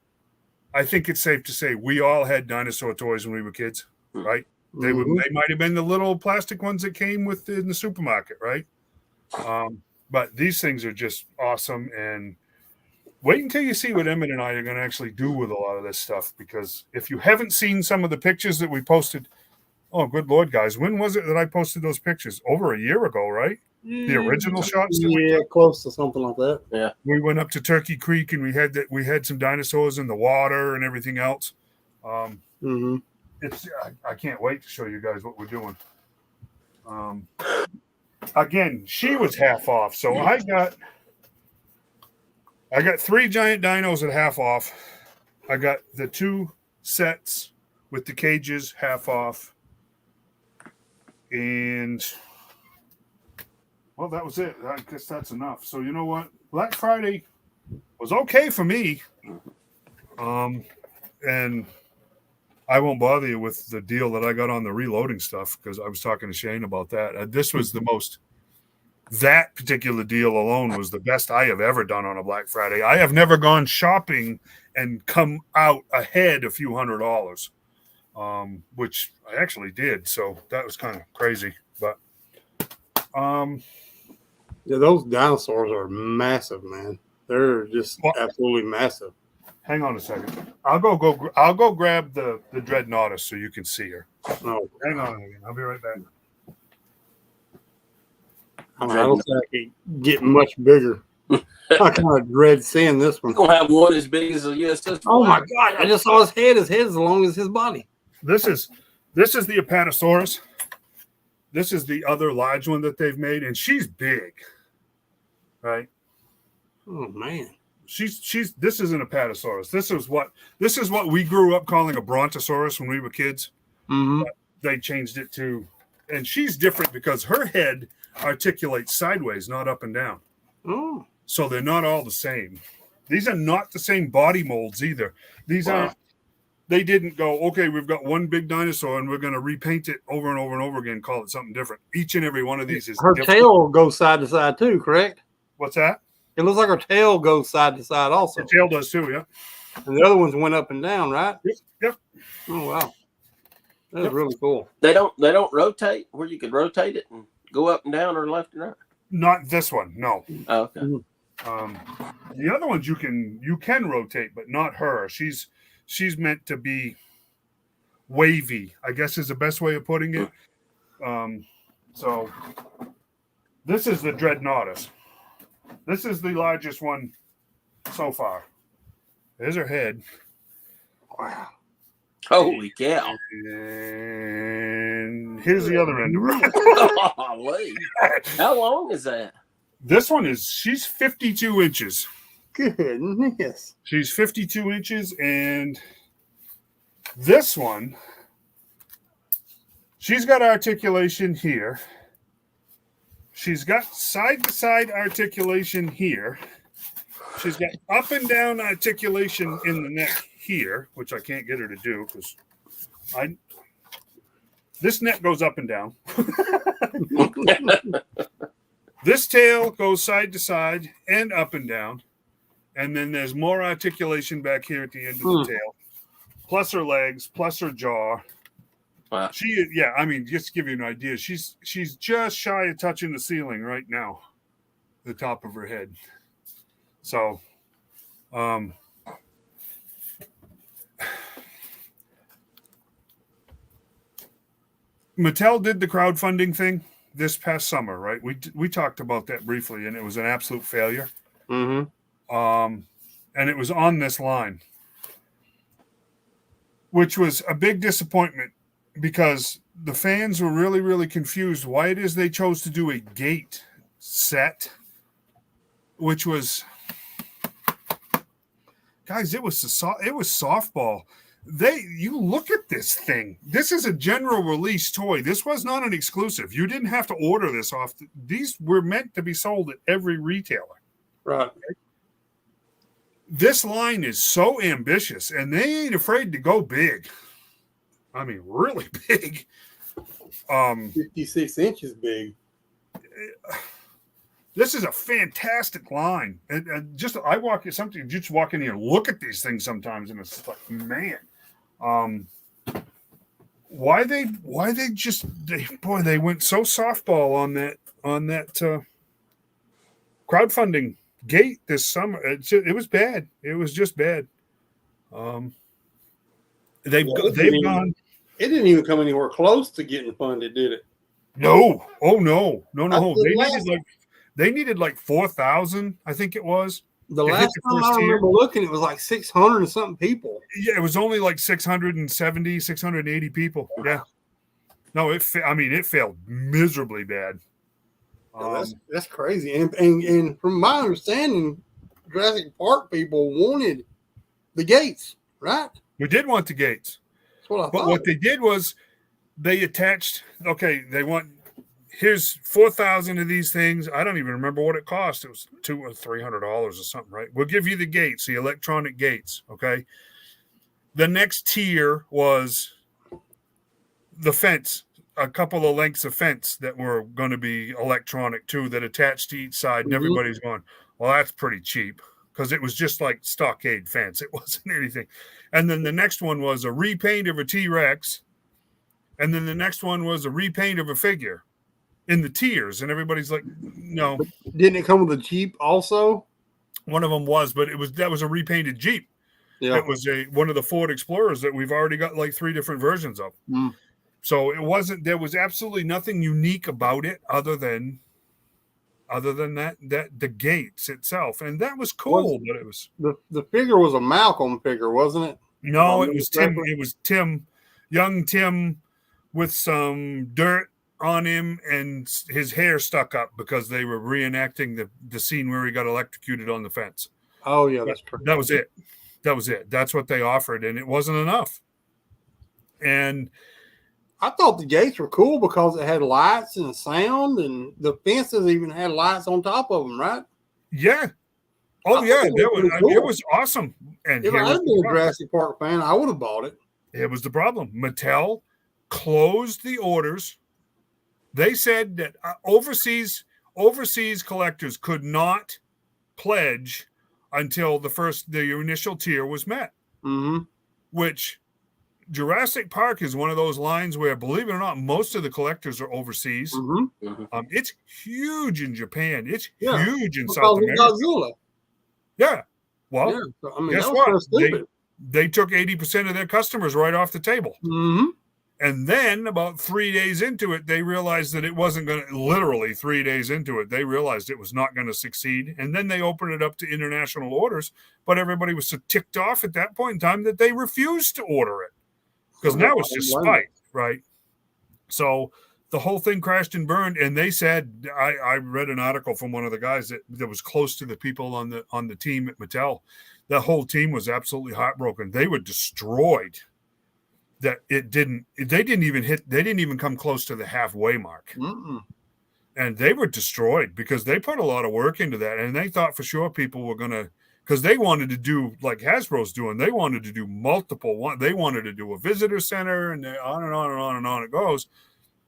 think it's safe to say we all had dinosaur toys when we were kids, right? They might have been the little plastic ones that came in the supermarket, right? But these things are just awesome. And wait until you see what Emmeett and I are going to actually do with a lot of this stuff. Because if you haven't seen some of the pictures that we posted, oh, good Lord, guys, when was it that I posted those pictures? Over a year ago, right? The original shots? Yeah, close to something like that. Yeah. We went up to Turkey Creek and we had some dinosaurs in the water and everything else. I can't wait to show you guys what we're doing. Again, she was half off. So I got 3 giant dinos at half off. I got the 2 sets with the cages half off. And, well, that was it. I guess that's enough. So you know what? Black Friday was okay for me. And I won't bother you with the deal that I got on the reloading stuff because I was talking to Shane about that. This was that particular deal alone was the best I have ever done on a Black Friday. I have never gone shopping and come out ahead a few $100s, which I actually did. So that was kind of crazy. But yeah, those dinosaurs are massive, man. They're just absolutely massive. Hang on a second. I'll go grab the Dreadnoughtus so you can see her. No, hang on a second. I'll be right back. I don't think I could get much bigger. I kind of dread seeing this one. We're gonna have one as big as a USS. Oh my God! I just saw his head. His head as long as his body. This is the Apatosaurus. This is the other large one that they've made, and she's big, right? Oh man. This is an Apatosaurus. This is what we grew up calling a Brontosaurus when we were kids. Mm-hmm. They changed it to, and she's different because her head articulates sideways, not up and down. Oh. So they're not all the same. These are not the same body molds either. These aren't. They didn't go, okay, we've got one big dinosaur and we're going to repaint it over and over and over again, call it something different. Each and every one of these is her different. Tail goes side to side too, correct? What's that? It looks like her tail goes side to side also. Her tail does too, yeah. And the other ones went up and down, right? Yep. Oh, wow. That's really cool. They don't rotate where you could rotate it and go up and down or left and right. Not this one, no. Oh, okay. The other ones you can rotate, but not her. She's meant to be wavy, I guess is the best way of putting it. So this is the Dreadnoughtus. This is the largest one so far. There's her head. Wow. Holy cow. And here's the other end of her. Golly. How long is that? This one she's 52 inches. Goodness. She's 52 inches, and this one, she's got articulation here. She's got side-to-side articulation here. She's got up and down articulation in the neck here, which I can't get her to do because this neck goes up and down. This tail goes side to side and up and down. And then there's more articulation back here at the end of the tail. Plus her legs, plus her jaw. Wow. Just to give you an idea, she's just shy of touching the ceiling right now, the top of her head. So, Mattel did the crowdfunding thing this past summer, right? We talked about that briefly, and it was an absolute failure. Mm-hmm. And it was on this line, which was a big disappointment because the fans were really, really confused why it is they chose to do a gate set, which was, guys, it was softball. You look at this thing. This is a general release toy. This was not an exclusive. You didn't have to order this off. These were meant to be sold at every retailer. Right. This line is so ambitious, and they ain't afraid to go big. I mean, really big. 56 inches big. This is a fantastic line. And just walk in here and look at these things sometimes, and it's like, man, why they went so softball on that crowdfunding gate this summer. It was bad. It was just bad. They've gone. It didn't even come anywhere close to getting funded, did it? No. Oh no. They needed like 4,000, I think it was. The last time I remember looking, it was like 600 and something people. Yeah, it was only like 670, 680 people. Yeah. No, it failed miserably bad. That's crazy. And from my understanding, Jurassic Park people wanted the gates, right? We did want the gates. That's what I thought. But what they did was they attached, here's 4,000 of these things. I don't even remember what it cost. It was $200 or $300 or something, right? We'll give you the gates, the electronic gates, okay? The next tier was the fence, a couple of lengths of fence that were going to be electronic too, that attached to each side. And everybody's going, well, that's pretty cheap because it was just like stockade fence. It wasn't anything. And then the next one was a repaint of a T-Rex. And then the next one was a repaint of a figure in the tiers. And everybody's like, no. But didn't it come with a Jeep also? One of them was, but that was a repainted Jeep. Yeah. It was one of the Ford Explorers that we've already got like 3 different versions of. So there was absolutely nothing unique about it other than that the gates itself. And that was cool, but it was the figure was a Malcolm figure, wasn't it? No, it was Tim. It was Tim, young Tim with some dirt on him and his hair stuck up because they were reenacting the scene where he got electrocuted on the fence. Oh yeah, that's correct. That was it. That's what they offered, and it wasn't enough. And I thought the gates were cool because it had lights and sound, and the fences even had lights on top of them, right? Yeah. Oh yeah, it was awesome. And if I had been a Jurassic Park fan, I would have bought it. It was the problem. Mattel closed the orders. They said that overseas collectors could not pledge until the initial tier was met, which Jurassic Park is one of those lines where, believe it or not, most of the collectors are overseas. Mm-hmm. It's huge in Japan. It's Yeah. huge in Because South of America. Godzilla. Yeah. Well, Yeah. So, I mean, guess that was kind what? of stupid. They took 80% of their customers right off the table. Mm-hmm. And then about 3 days into it, they realized that it wasn't going to, literally 3 days into it, they realized it was not going to succeed. And then they opened it up to international orders. But everybody was so ticked off at that point in time that they refused to order it. Because now it's just spite, right? So the whole thing crashed and burned. And they said, I read an article from one of the guys that was close to the people on the team at Mattel. The whole team was absolutely heartbroken. They were destroyed. That they didn't even come close to the halfway mark. Mm-mm. And they were destroyed because they put a lot of work into that. And they thought for sure people were going to, because they wanted to do like Hasbro's doing, they wanted to do multiple one. They wanted to do a visitor center and on and on and on and on it goes.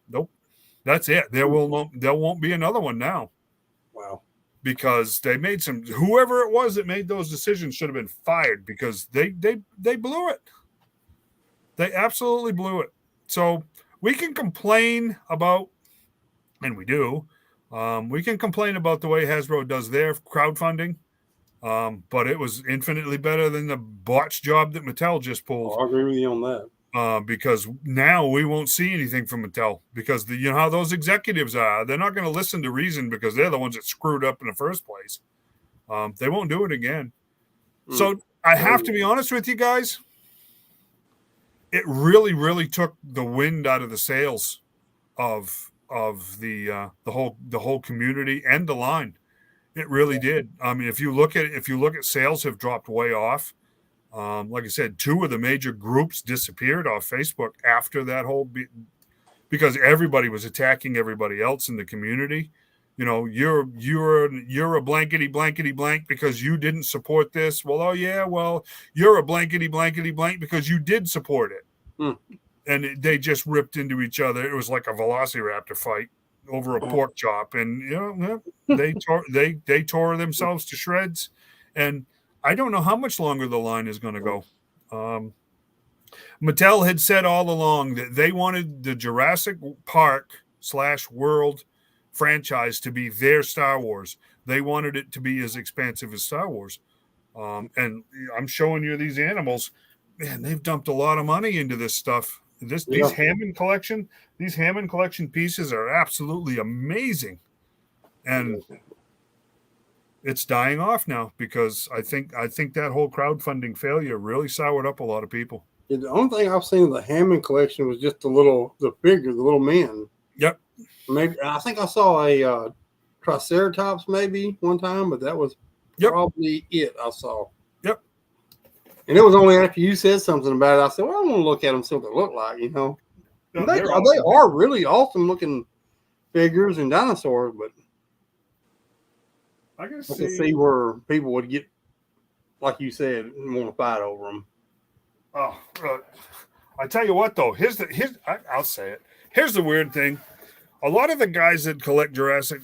Nope. That's it. There won't be another one now. Wow. Because they made whoever it was that made those decisions should have been fired because they blew it. They absolutely blew it. So we can complain about, and we do, we can complain about the way Hasbro does their crowdfunding, but it was infinitely better than the botch job that Mattel just pulled. I agree with you on that. Because now we won't see anything from Mattel because you know how those executives are. They're not going to listen to reason because they're the ones that screwed up in the first place. They won't do it again. So I have to be honest with you guys. It really, really took the wind out of the sails of the whole community and the line. It really did. I mean, if you look at sales have dropped way off. Like I said, 2 of the major groups disappeared off Facebook after that whole because everybody was attacking everybody else in the community. You know, you're a blankety blank because you didn't support this. Well, oh yeah, well, you're a blankety blank because you did support it. And they just ripped into each other. It was like a velociraptor fight over a pork chop, and you know they tore themselves to shreds. And I don't know how much longer the line is going to go. Mattel had said all along that they wanted the Jurassic Park / World franchise to be their Star Wars. They wanted it to be as expansive as Star Wars. And I'm showing you these animals. Man, they've dumped a lot of money into this stuff. These Hammond collection pieces are absolutely amazing. And it's dying off now because I think that whole crowdfunding failure really soured up a lot of people. Yeah, the only thing I've seen of the Hammond collection was just the little men. Yep. Maybe I think I saw a Triceratops maybe one time, but that was probably it I saw. Yep. And it was only after you said something about it, I said, well, I want to look at them, see what they look like, you know. No, they are really awesome looking figures and dinosaurs, but I can see where people would get, like you said, want to fight over them. Oh, I tell you what, though, I'll say it. Here's the weird thing. A lot of the guys that collect Jurassic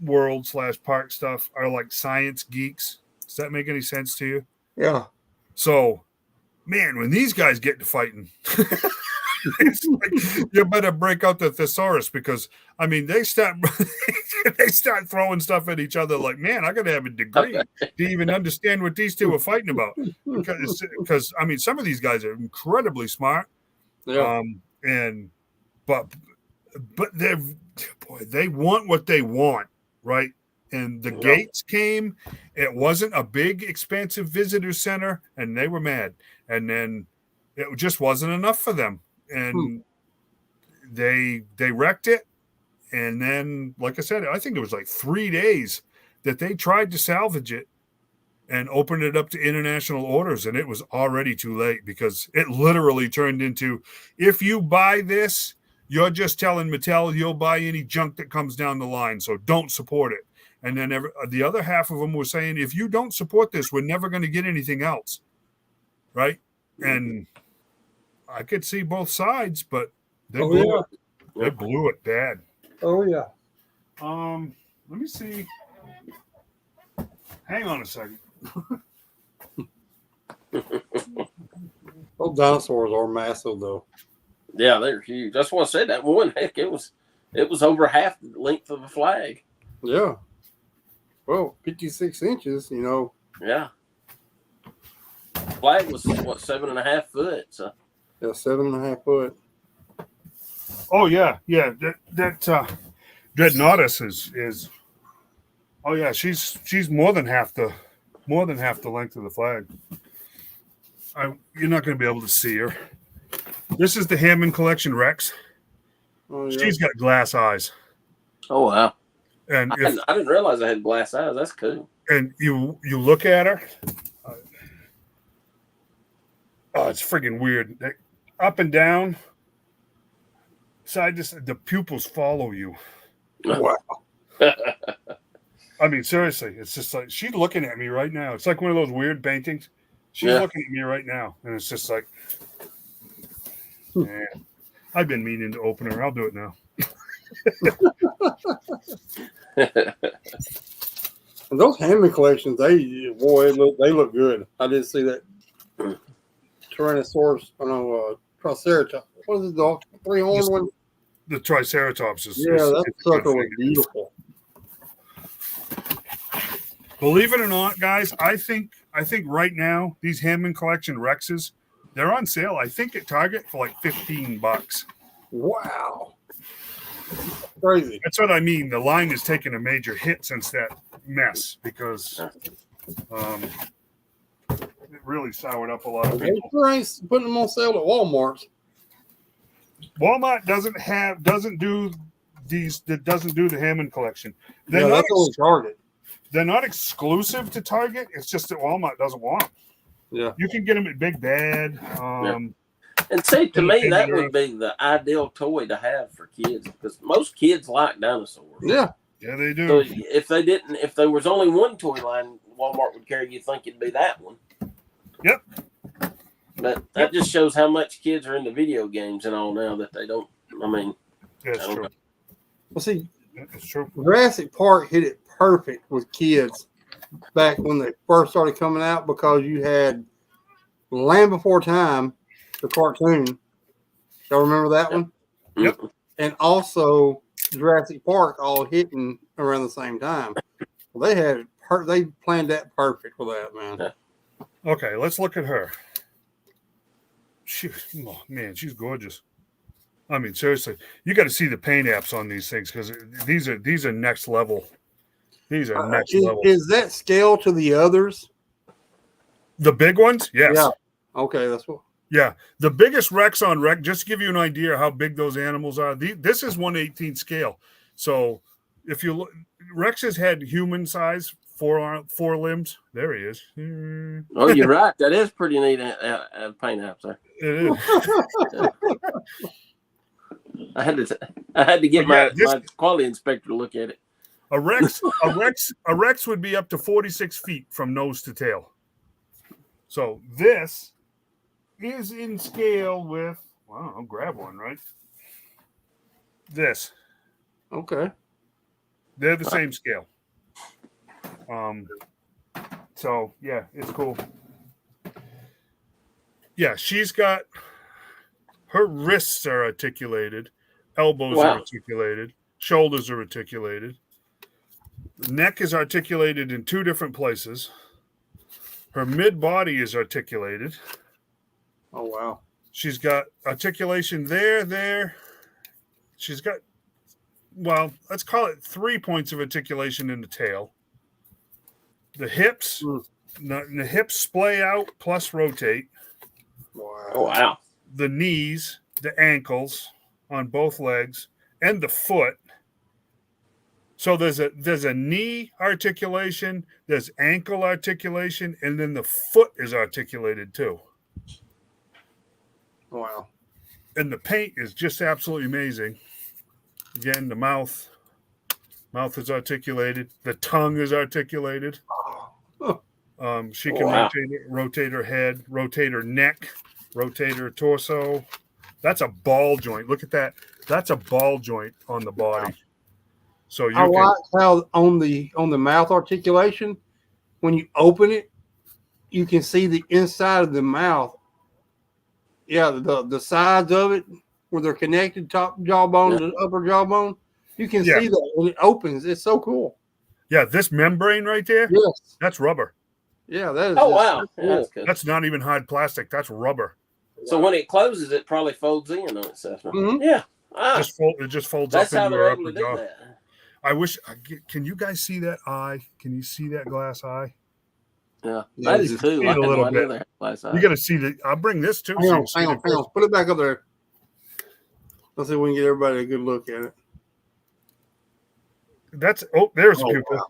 World / Park stuff are like science geeks. Does that make any sense to you? Yeah. So, man, when these guys get to fighting, it's like, you better break out the thesaurus because, I mean, they start throwing stuff at each other like, man, I got to have a degree to even understand what these two are fighting about. Because I mean, some of these guys are incredibly smart. Yeah. But they want what they want, right? And the gates came. It wasn't a big, expansive visitor center, and they were mad. And then it just wasn't enough for them, and they wrecked it. And then, like I said, I think it was like 3 days that they tried to salvage it and open it up to international orders, and it was already too late because it literally turned into, if you buy this, you're just telling Mattel you'll buy any junk that comes down the line, so don't support it. And then the other half of them were saying, if you don't support this, we're never going to get anything else, right? And I could see both sides, but they blew it. They blew it bad. Oh, yeah. Let me see. Hang on a second. Those dinosaurs are massive, though. Yeah, they're huge. That's why I said that one. Heck, it was over half the length of a flag. Yeah. Well, 56 inches, you know. Yeah. Flag was what 7.5 foot. So Yeah, 7.5 foot. Oh yeah. That Dreadnoughtus is. Oh yeah, she's more than half the length of the flag. You're not going to be able to see her. This is the Hammond Collection Rex. Oh, yeah. She's got glass eyes. oh wow. And I didn't realize I had glass eyes. That's cool. and you look at her. Oh, it's freaking weird. Up and down, side to side, the pupils follow you. Wow. I mean, seriously, it's just like she's looking at me right now. It's like one of those weird paintings. She's looking at me right now, and it's just like, man, I've been meaning to open her. I'll do it now. And those Hammond collections, they look good. I did see that Tyrannosaurus, Triceratops. What is it, the three-horned one? The Triceratops is. Yeah, that sucker was beautiful. Believe it or not, guys, I think right now these Hammond Collection Rexes, they're on sale. I think at Target for like $15. Wow. Crazy. That's what I mean. The line has taken a major hit since that mess because it really soured up a lot of They people. sure ain't putting them on sale at Walmart. Walmart doesn't do the Hammond Collection. They're Yeah, not that's only Target. they're not exclusive to Target. It's just that Walmart doesn't want them. Yeah. You can get them at Big Bad. And see, to me, that Independent. would be the ideal toy to have for kids because most kids like dinosaurs. Yeah. Yeah, they do. So if there was only one toy line Walmart would carry, you'd think it'd be that one. Yep. But that just shows how much kids are into video games and all now that they don't. I mean, Yeah, it's true. Well, see, It's true. Jurassic Park hit it perfect with kids back when they first started coming out because you had Land Before Time, the cartoon. Y'all remember that one? Yep. And also Jurassic Park all hitting around the same time. Well, they planned that perfect for that, man. Okay, let's look at her. Man, she's gorgeous. I mean, seriously, you got to see the paint apps on these things because these are next level. These are next level. Is that scale to the others? The big ones, yes. Yeah. Okay, that's what. Yeah, the biggest Rex on Rex. Just to give you an idea how big those animals are. This is 1/18 scale. So if you look, Rex has had human size four limbs. There he is. oh, you're right. That is pretty neat paint apps there. It is. I had to get my quality inspector to look at it. A Rex would be up to 46 feet from nose to tail. So this is in scale with. Well, I'll grab one, right? This. Okay. They're the same scale. So yeah, it's cool. Yeah, she's got her wrists are articulated, elbows are articulated, shoulders are articulated. The neck is articulated in two different places. Her mid body is articulated. Oh wow. She's got articulation there. She's got, well, let's call it 3 points of articulation in the tail. The hips, the hips splay out plus rotate. Wow. Oh wow. The knees, the ankles on both legs, and the foot. So there's a knee articulation, there's ankle articulation, and then the foot is articulated too. Wow. And the paint is just absolutely amazing. Again, the mouth is articulated. The tongue is articulated. She can rotate her head, rotate her neck, rotate her torso. That's a ball joint. Look at that. That's a ball joint on the body. So you like how on the mouth articulation, when you open it, you can see the inside of the mouth Yeah, the sides of it where they're connected, top jawbone to upper jawbone. You can see that when it opens. It's so cool. Yeah, this membrane right there, Yes. that's rubber. Yeah, that is. Oh, just wow. so Yeah, cool. that's good. That's not even hard plastic. That's rubber. So when it closes, it probably folds in on itself. Mhm. Yeah. It just folds That's up how into they're your able upper to do jaw. that. I wish. Can you guys see that eye? Can you see that glass eye? Yeah, Yeah, that is just cool. see I it a had little no idea bit. they had glass You eyes. got to see the. I'll bring this too. Hang on. Put it back up there. Let's see if we can get everybody a good look at it. There's a pupil. Wow.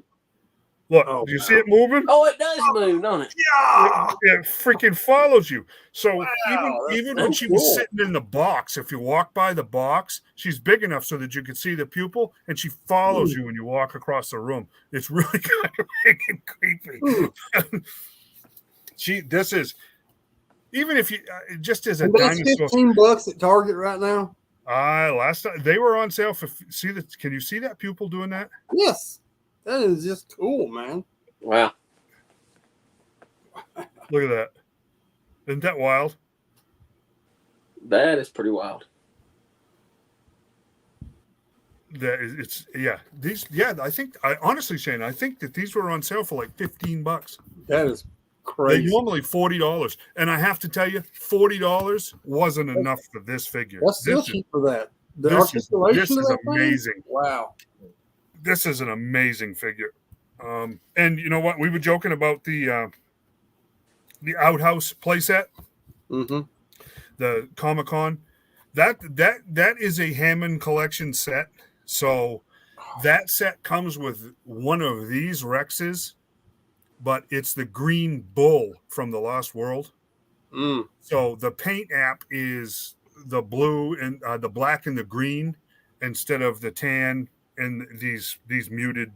Look, Oh, do you wow. see it moving? Oh, it does move, don't it? Yeah. It freaking follows you. So Wow, even when that's she was cool. sitting in the box, if you walk by the box, she's big enough so that you can see the pupil, and she follows you when you walk across the room. It's really kind of freaking creepy. This is even if you just as a And that's dinosaur. $15 at Target right now. Last time they were on sale for. Can you see that pupil doing that? Yes, that is just cool, man. Wow. Look at that. Isn't that wild? That is pretty wild. I honestly, Shane, I think that these were on sale for like $15. That is They're crazy. normally $40, and I have to tell you, $40 wasn't enough for this figure. That's still cheap for that. The this is articulation of that thing? amazing. Wow. This is an amazing figure. And you know what? We were joking about the outhouse playset, Mm-hmm. the Comic-Con. That is a Hammond collection set. So that set comes with one of these Rexes, but it's the green bull from the Lost World. Mm. So the paint app is the blue and the black and the green instead of the tan and these muted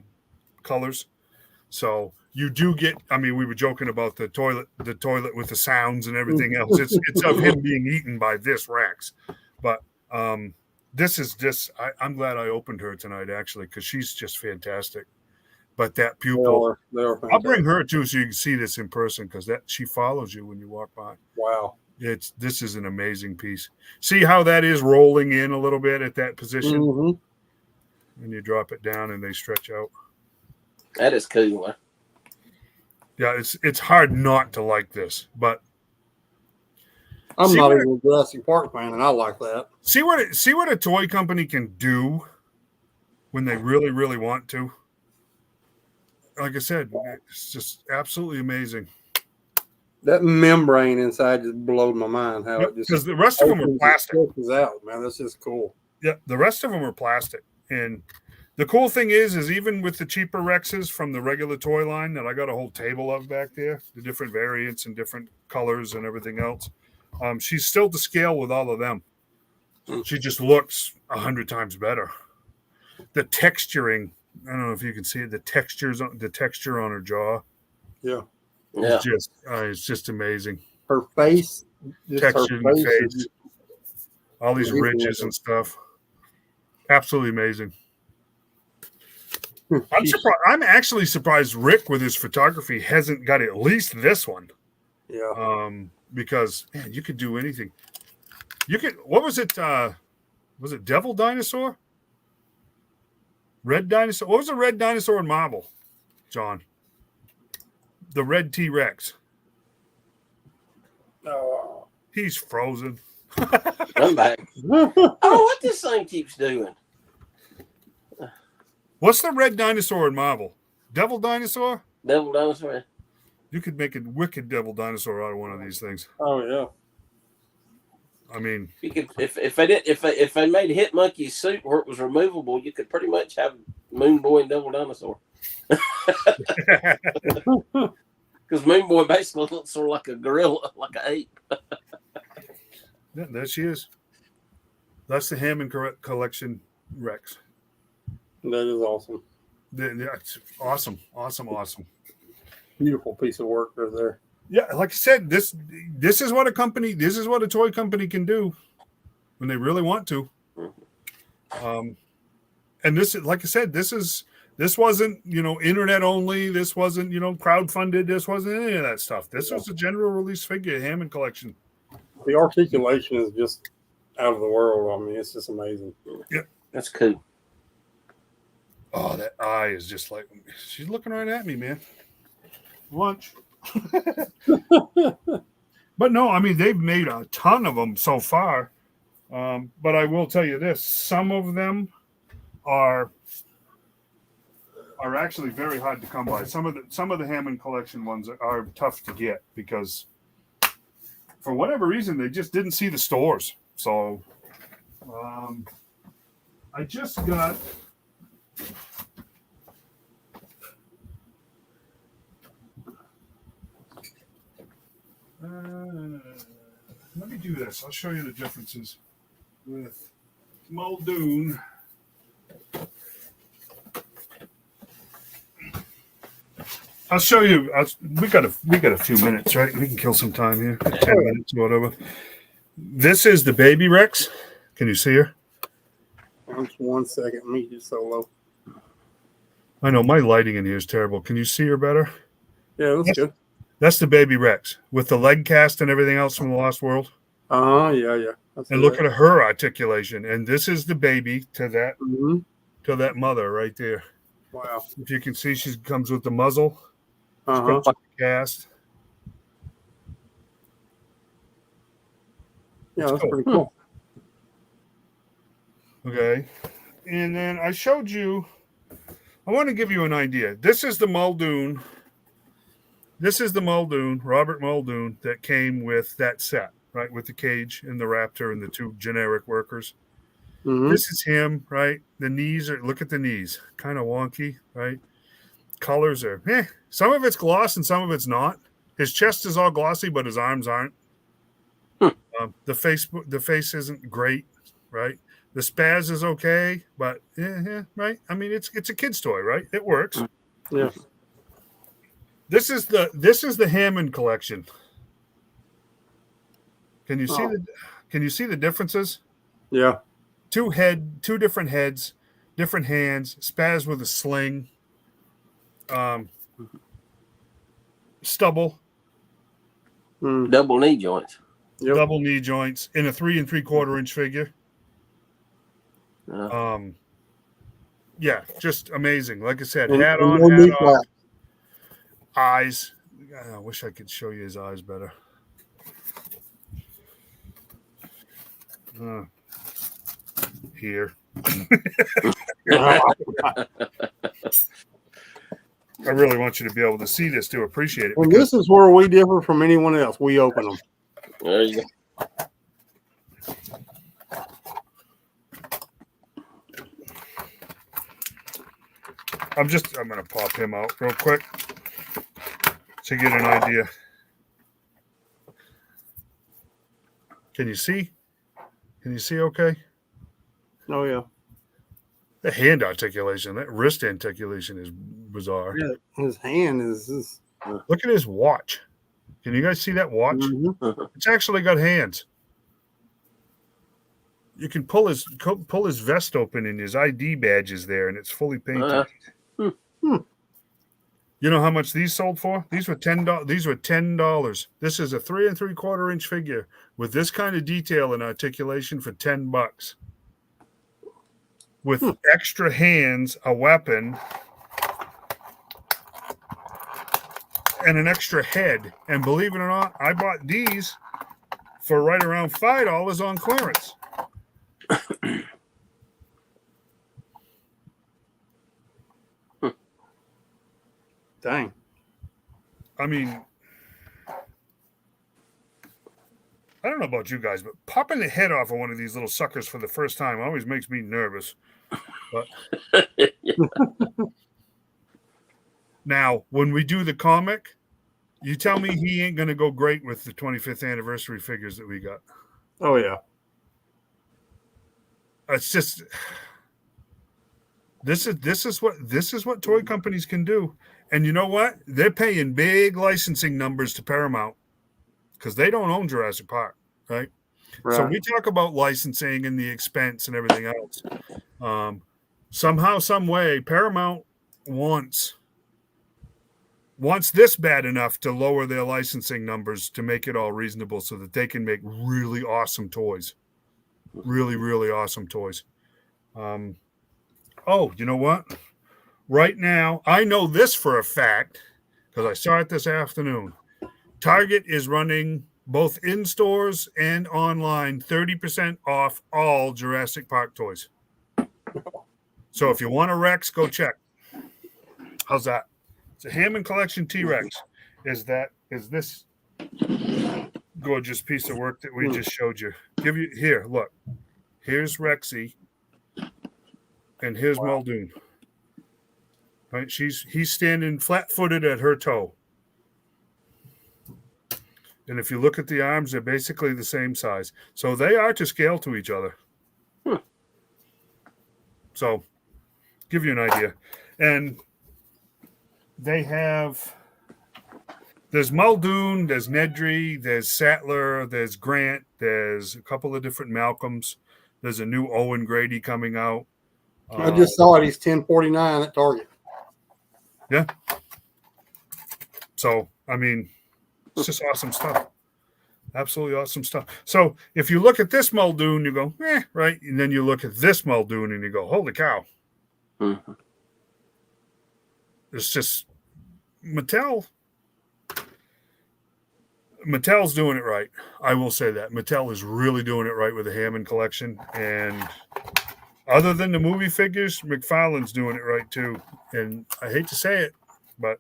colors. So you do get. I mean, we were joking about the toilet with the sounds and everything else. It's of him being eaten by this Rex, but this is just. I'm glad I opened her tonight actually because she's just fantastic. But that pupil, They are I'll bring fantastic. her too so you can see this in person because she follows you when you walk by. Wow. This is an amazing piece. See how that is rolling in a little bit at that position, Mm-hmm. and you drop it down and they stretch out. That is cool. Huh? Yeah, it's hard not to like this, but I'm See not what- even a Jurassic Park fan, and I like that. see what a toy company can do when they really, really want to. Like I said, it's just absolutely amazing. That membrane inside just blows my mind. How it just Because the rest of them are opens and plastic. stretches out, man. That's just cool. Yeah, the rest of them are plastic. And the cool thing is even with the cheaper Rexes from the regular toy line that I got a whole table of back there, the different variants and different colors and everything else, she's still to scale with all of them. She just looks 100 times better. The texturing, I don't know if you can see it, the texture on her jaw Yeah. Yeah. it's just amazing. Her face, just her Texture in the face face. is- All these ridges and stuff. Absolutely amazing. I'm surprised. I'm actually surprised Rick with his photography hasn't got at least this one. Yeah. Because man, you could do anything. You could. What was it? Was it Devil Dinosaur? Red Dinosaur. What was the red dinosaur in Marvel, John? The red T-Rex. Oh. He's frozen. I'm back. Oh, what this thing keeps doing? What's the red dinosaur in Marvel? Devil Dinosaur? Devil dinosaur. You could make a wicked Devil Dinosaur out of one of these things. Oh yeah. I mean, You could, if they made Hit Monkey's suit where it was removable, you could pretty much have Moon Boy and Devil Dinosaur. Because Moon Boy basically looks sort of like a gorilla, like an ape. yeah, there she is. That's the Hammond Collection Rex. That is awesome. It's awesome. Beautiful piece of work right there. Yeah, like I said, this is what a toy company can do when they really want to. And this, like I said, this wasn't, internet only. This wasn't, crowdfunded. This wasn't any of that stuff. This was a general release figure, Hammond Collection. The articulation is just out of the world. I mean, it's just amazing. That's cool. Oh, that eye is just like she's looking right at me, man. Lunch. But no, I mean they've made a ton of them so far. But I will tell you this: some of them are actually very hard to come by. Some of the Hammond collection ones are tough to get because for whatever reason they just didn't see the stores. So I just got let me do this. I'll show you the differences with Muldoon. I'll show you. We got a few minutes, right? We can kill some time here. 10 minutes or whatever. This is the baby Rex. Can you see her? Just 1 second. Let me get so low. I know my lighting in here is terrible. Can you see her better? Yeah, that's good. That's the baby Rex with the leg cast and everything else from the Lost World. Yeah. And look at her articulation. And this is the baby to that Mm-hmm. mother right there. Wow. If you can see, she comes with the muzzle. Uh-huh. Cast. Yeah, that's pretty cool. Okay. And then I showed you, I want to give you an idea. This is the Muldoon. This is the Muldoon, Robert Muldoon, that came with that set, right? With the cage and the raptor and the two generic workers. Mm-hmm. This is him, right? The knees look at the knees, kind of wonky, right? Colors are, some of it's gloss and some of it's not. His chest is all glossy, but his arms aren't. The face isn't great, right? The spaz is okay, but right? I mean, it's a kid's toy, right? It works. Yeah. This is the Hammond collection. Can you see the differences? Yeah. Two different heads, different hands, spaz with a sling, stubble, Double knee joints. Yep. double knee joints in a 3 3/4 inch figure. Yeah, just amazing. Like I said, hat on, no hat knee off, flap. eyes. I wish I could show you his eyes better. Here. I really want you to be able to see this to appreciate it. And this is where we differ from anyone else. We open them. There you go. I'm going to pop him out real quick to get an idea. Can you see? Can you see okay? Oh, yeah. The hand articulation, that wrist articulation is bizarre. Yeah. His hand is. Look at his watch. Can you guys see that watch? Mm-hmm. It's actually got hands. You can pull his vest open and his ID badge is there, and it's fully painted. You know how much these sold for? These were $10. These were $10. This is a 3 3/4 inch figure with this kind of detail and articulation for $10. With extra hands, a weapon, and an extra head. And believe it or not, I bought these for right around $5 on clearance. Dang. I mean, I don't know about you guys, but popping the head off of one of these little suckers for the first time always makes me nervous. But now, when we do the comic, you tell me he ain't going to go great with the 25th anniversary figures that we got. Oh, yeah. It's just this is what toy companies can do. And you know what? They're paying big licensing numbers to Paramount because they don't own Jurassic Park, right? So we talk about licensing and the expense and everything else. Somehow, some way, Paramount wants wants this bad enough to lower their licensing numbers to make it all reasonable so that they can make really awesome toys. Really, really awesome toys. Oh, you know what? Right now, I know this for a fact because I saw it this afternoon. Target is running both in stores and online 30% off all Jurassic Park toys. So if you want a Rex, go check. How's that? It's a Hammond Collection T-Rex. Is this gorgeous piece of work that we just showed you? Here, look. Here's Rexy, and here's Muldoon. Right, he's standing flat-footed at her toe. And if you look at the arms, they're basically the same size. So they are to scale to each other. So, give you an idea. And there's Muldoon, there's Nedry, there's Sattler, there's Grant, there's a couple of different Malcolms. There's a new Owen Grady coming out. I just saw it. He's 1049 at Target. Yeah. So, I mean, it's just awesome stuff. Absolutely awesome stuff. So, if you look at this Muldoon, you go, right? And then you look at this Muldoon and you go, holy cow. Mm-hmm. It's just Mattel's doing it right. I will say that. Mattel is really doing it right with the Hammond collection. And other than the movie figures, McFarlane's doing it right too. And I hate to say it, but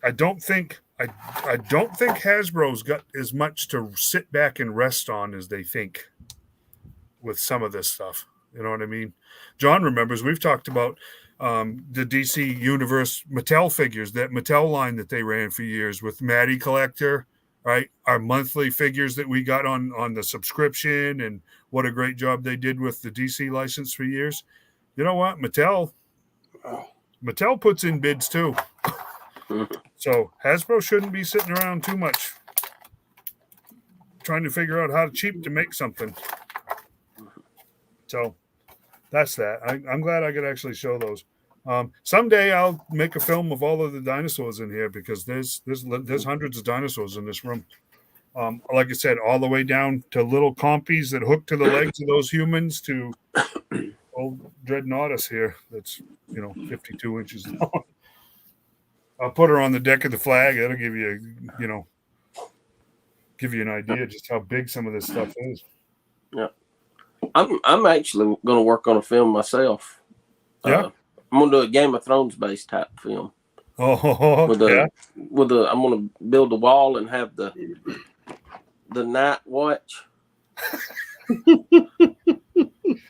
I don't think Hasbro's got as much to sit back and rest on as they think with some of this stuff. You know what I mean? John remembers we've talked about the DC Universe Mattel figures, that Mattel line that they ran for years with Matty Collector, right? Our monthly figures that we got on the subscription, and what a great job they did with the DC license for years. You know what? Mattel puts in bids too. So Hasbro shouldn't be sitting around too much trying to figure out how cheap to make something. So that's that. I'm glad I could actually show those. Someday I'll make a film of all of the dinosaurs in here because there's hundreds of dinosaurs in this room. Like I said, all the way down to little compies that hook to the legs of those humans to old Dreadnoughtus here. That's 52 inches long. I'll put her on the deck of the Flag. That'll give you an idea just how big some of this stuff is. Yeah, I'm actually going to work on a film myself. Yeah, I'm going to do a Game of Thrones based type film. Oh, I'm going to build a wall and have the Night Watch.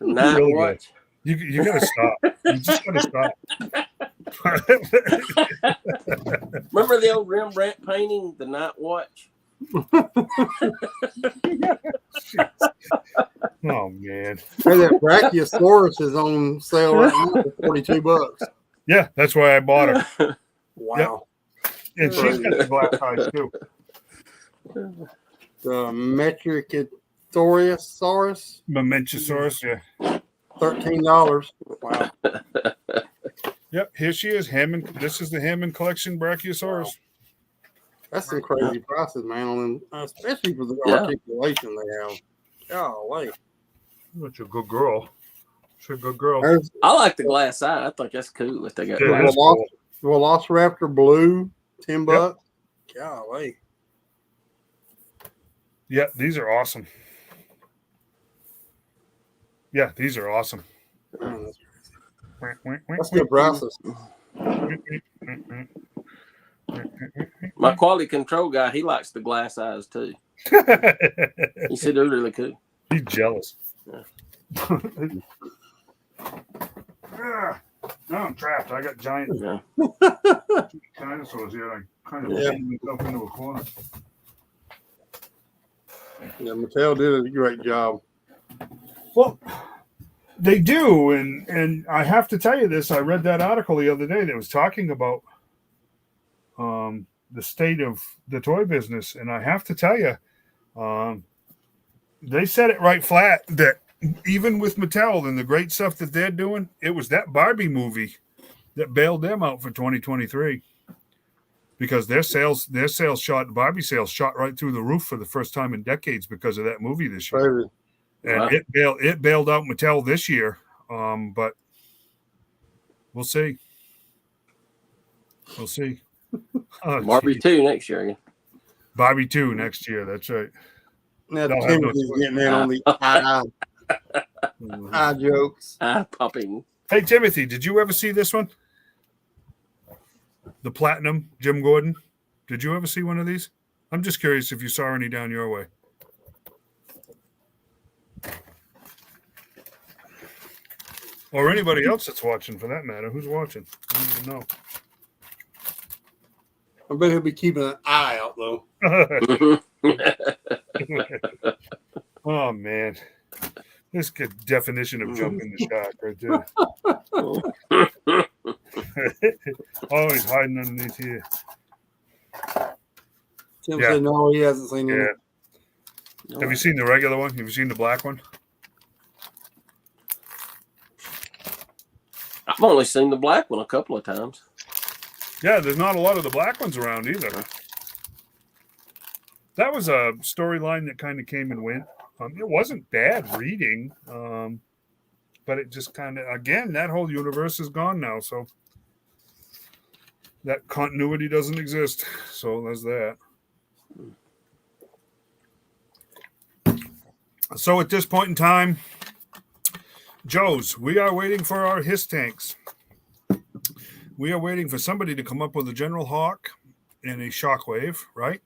Night really Watch. Good. You got to stop. You just got to stop. Remember the old Rembrandt painting, The Night Watch? Oh man! Hey, that Brachiosaurus is on sale right now for $42. Yeah, that's why I bought her. Wow! Yep. And she's got the black eyes too. The Metricosaurus, Momentosaurus, yeah. $13. Wow! Yep, here she is. Hammond. This is the Hammond Collection Brachiosaurus. Wow. That's some crazy prices, man, on them, especially for the articulation they have. Golly. That's a good girl. She's a good girl. I like the glass eye. I think that's cool if they got Yeah, glass. cool. Velociraptor Blue, $10. Golly. Yeah, these are awesome. Yeah, these are awesome. Man, that's good prices. My quality control guy, he likes the glass eyes too. He said they're really cool. He's jealous. Yeah. Now I'm trapped. I got giant Yeah. dinosaurs here. I kind of Yeah. pinned myself into a corner. Yeah, Mattel did a great job. Well, they do, and I have to tell you this. I read that article the other day that was talking about the state of the toy business, and I have to tell you, they said it right flat that even with Mattel and the great stuff that they're doing, it was that Barbie movie that bailed them out for 2023 because their sales shot, Barbie sales shot right through the roof for the first time in decades because of that movie this year. Crazy. And it bailed out Mattel this year, but we'll see. We'll see. Oh, Barbie geez. 2 next year. Barbie 2 next year. That's right. Now They'll have no Timothy's choice. getting in on the eye jokes. Popping. Hey, Timothy, did you ever see this one? The Platinum, Jim Gordon. Did you ever see one of these? I'm just curious if you saw any down your way. Or anybody else that's watching, for that matter. Who's watching? I don't even know. I bet he'll be keeping an eye out, though. Oh, man. This good definition of jumping the shark right there. Oh, he's hiding underneath here. Tim Yeah. said no, he hasn't seen Yeah. it. Have you seen the regular one? Have you seen the black one? I've only seen the black one a couple of times. Yeah, there's not a lot of the black ones around either. That was a storyline that kind of came and went. It wasn't bad reading, but it just kind of, again, that whole universe is gone now. So that continuity doesn't exist. So there's that. So at this point in time, Joe's, we are waiting for our HISS tanks. We are waiting for somebody to come up with a General Hawk and a Shockwave, right?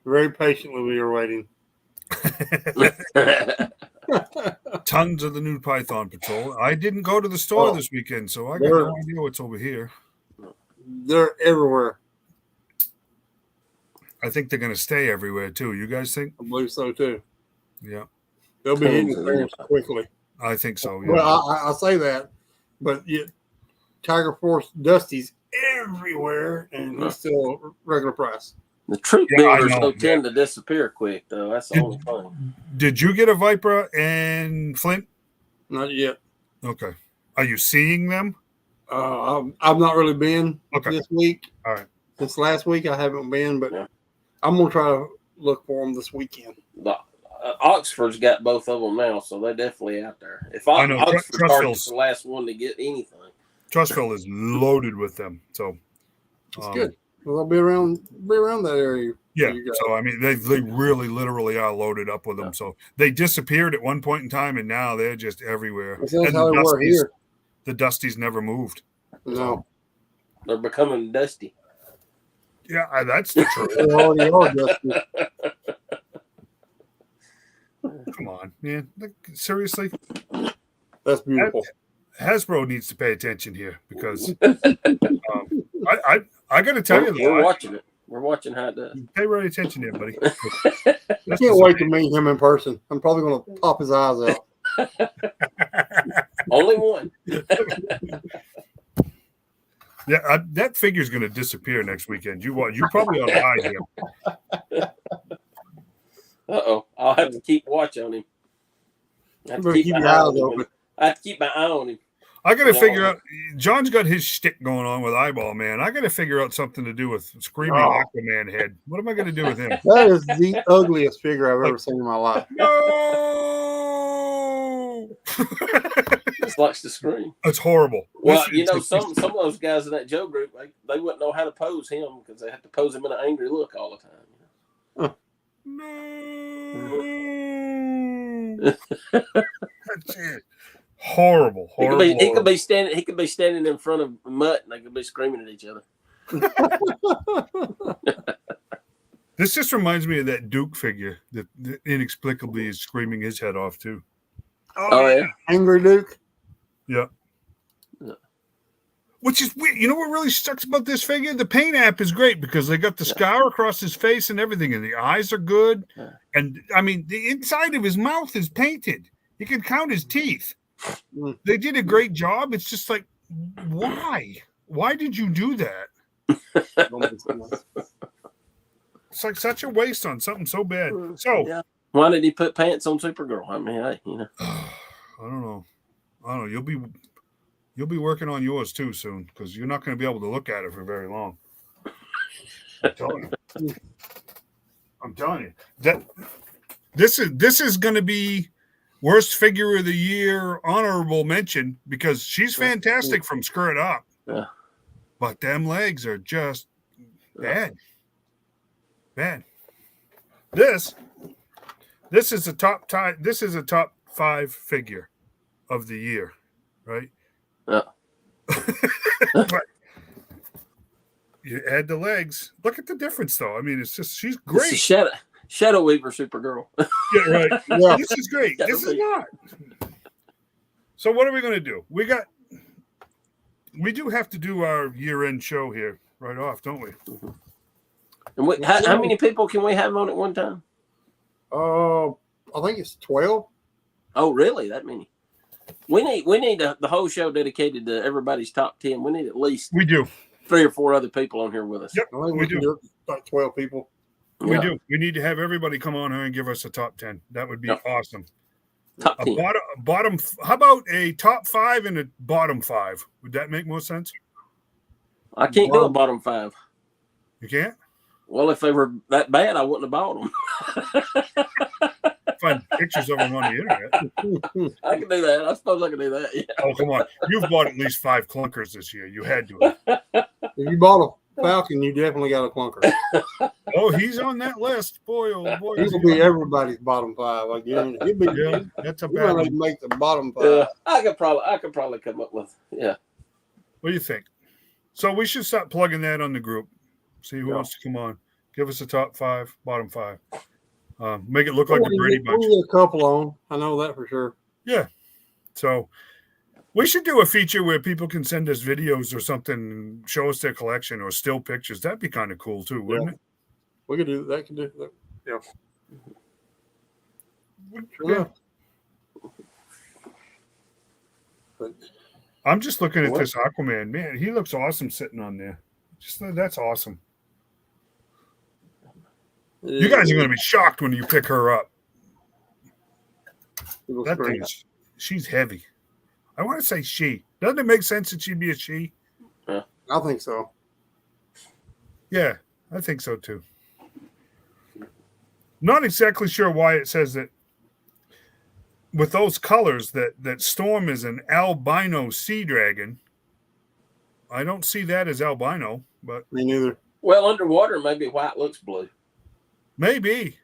Very patiently, we were waiting. Tons of the new Python Patrol. I didn't go to the store this weekend, so I got no idea what's over here. They're everywhere. I think they're going to stay everywhere, too. You guys think? I believe so, too. Yeah, They'll be hitting the fans quickly. I think so. Yeah. Well, I say that, but yet Tiger Force Dusty's everywhere, and he's still regular price. The troop Yeah, I builders know. don't tend to disappear quick, though. That's the only thing. Did you get a Viper and Flint? Not yet. Okay. Are you seeing them? I've not really been this week. All right. This last week I haven't been, but Yeah. I'm gonna try to look for them this weekend. Oxford's got both of them now, so they're definitely out there. If I know, Oxford Trustville's- target's the last one to get anything. Trustville is loaded with them. So It's good. Well, I'll be around that area. Yeah. You got So I mean, they really literally are loaded up with them. So they disappeared at one point in time, and now they're just everywhere. That's And how they were here. the Dusties never moved. No, They're becoming dusty. Yeah, that's the truth. they already are Dusty. Come on, man. Seriously, That's beautiful. Hasbro needs to pay attention here because I got to tell you, We're watching it. We're watching how it does. pay right attention here, buddy. I can't wait to meet him in person. I'm probably going to pop his eyes out. Only one. Yeah, that figure's going to disappear next weekend. You probably ought to hide him. Uh-oh. I'll have to keep watch on him. I have to keep Keep my your eye eyes on him. open. I have to keep my eye on him. I got to figure out. John's got his shtick going on with Eyeball Man. I got to figure out something to do with Screaming Aquaman head. What am I going to do with him? That is the ugliest figure I've ever seen in my life. No, Just likes to scream. it's horrible. Well, you know, some of those guys in that Joe group, they wouldn't know how to pose him because they have to pose him in an angry look all the time. No. That's it. Horrible. He could be standing in front of Mutt and they could be screaming at each other. This just reminds me of that Duke figure that inexplicably is screaming his head off too. Oh yeah. Angry Duke. Yeah. Yeah. Which is weird. You know what really sucks about this figure? The paint app is great because they got the scar across his face and everything, and the eyes are good. Yeah. And I mean, the inside of his mouth is painted. You can count his teeth. They did a great job. It's just like, why? Why did you do that? It's like such a waste on something so bad. So, Yeah. Why did he put pants on Supergirl? I mean, hey, you know. I don't know. You'll You'll be working on yours too soon because you're not going to be able to look at it for very long. I'm telling you. I'm telling you that this is going to be worst figure of the year honorable mention because she's fantastic from skirt up. Yeah. But them legs are just bad. Bad. This is a top 5 figure of the year, right? Yeah. But you add the legs. Look at the difference, though. I mean, it's just she's great. This is Shadow Weaver Supergirl. Yeah, right. Yeah. This is great. This is not. So what are we going to do? We do have to do our year-end show here right off, don't we? And how many people can we have on at one time? I think it's 12. Oh, really? That many? We need the whole show dedicated to everybody's top 10. We need at least We do. 3 or 4 other people on here with us. Yep, I think we can do. it like 12 people. We Yeah. do. We need to have everybody come on here and give us a top 10. That would be Yep. awesome. Top A 10. bottom. How about a top 5 and a bottom 5? Would that make more sense? I can't do a bottom 5. You can't Well, if they were that bad, I wouldn't have bought them. find pictures of them on the internet. I can do that. I suppose I can do that. Yeah. Oh, come on. You've bought at least 5 clunkers this year. You had to. If you bought a Falcon, you definitely got a clunker. Oh, he's on that list. Boy, oh, boy. This will be everybody's bottom 5. I guarantee. He'll be, Yeah, that's a We're bad gonna one. make the bottom 5. Yeah, I could probably come up with. Yeah. What do you think? So we should start plugging that on the group. See who Yeah. wants to come on. Give us a top 5, bottom 5. Make it look like the Brady Bunch. We'll get a couple on. I know that for sure. Yeah. So we should do a feature where people can send us videos or something and show us their collection or still pictures. That'd be kind of cool too, wouldn't it? We could do that. Can do that. Yeah. Yeah. But I'm just looking at this Aquaman. Man, he looks awesome sitting on there. Just that's awesome. You guys are going to be shocked when you pick her up. That thing is, she's heavy. I want to say she. Doesn't it make sense that she'd be a she? I think so. Yeah, I think so too. Not exactly sure why it says that with those colors that Storm is an albino sea dragon. I don't see that as albino, but Me neither. Well, underwater, maybe white looks blue. maybe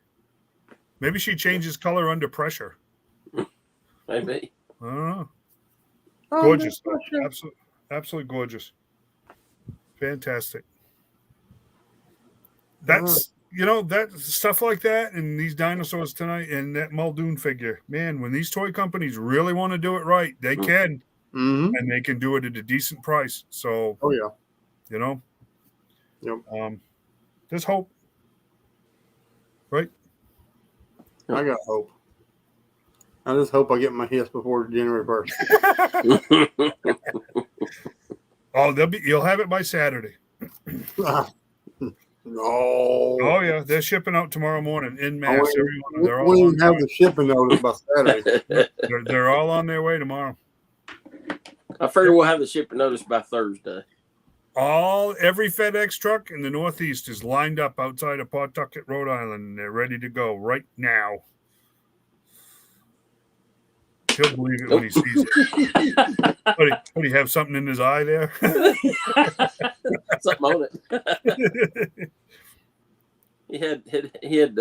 she changes color under pressure. Maybe. I don't know. Oh, Gorgeous. that's for sure. Absolutely gorgeous. Fantastic. That's that stuff like that and these dinosaurs tonight and that Muldoon figure. Man, when these toy companies really want to do it right, they can. Mm-hmm. And they can do it at a decent price. So, Oh yeah. Yep. There's hope. Right? I got hope. I just hope I get my hits before January 1st. Oh, you'll have it by Saturday. No. Oh yeah, they're shipping out tomorrow morning in mass. We won't even have the shipping notice by Saturday. They're all on their way tomorrow. I figure we'll have the shipping notice by Thursday. Every FedEx truck in the Northeast is lined up outside of Pawtucket, Rhode Island. They're ready to go right now. He'll believe it when he sees it. What, do you have something in his eye there? Something on it. He had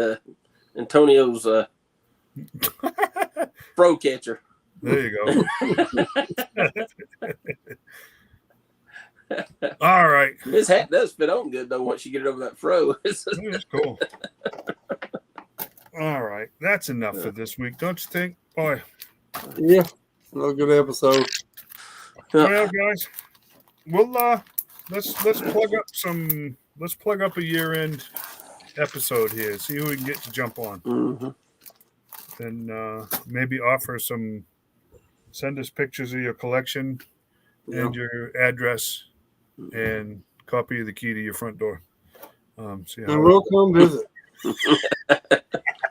Antonio's pro catcher. There you go. All right. His hat does fit on good though once you get it over that fro. That's cool. All right. That's enough for this week, don't you think? Boy. Yeah. Another good episode. Well, guys, we'll let's plug up a year-end episode here. See who we can get to jump on. Mm-hmm. Then maybe send us pictures of your collection and your address and copy of the key to your front door. And we'll come visit.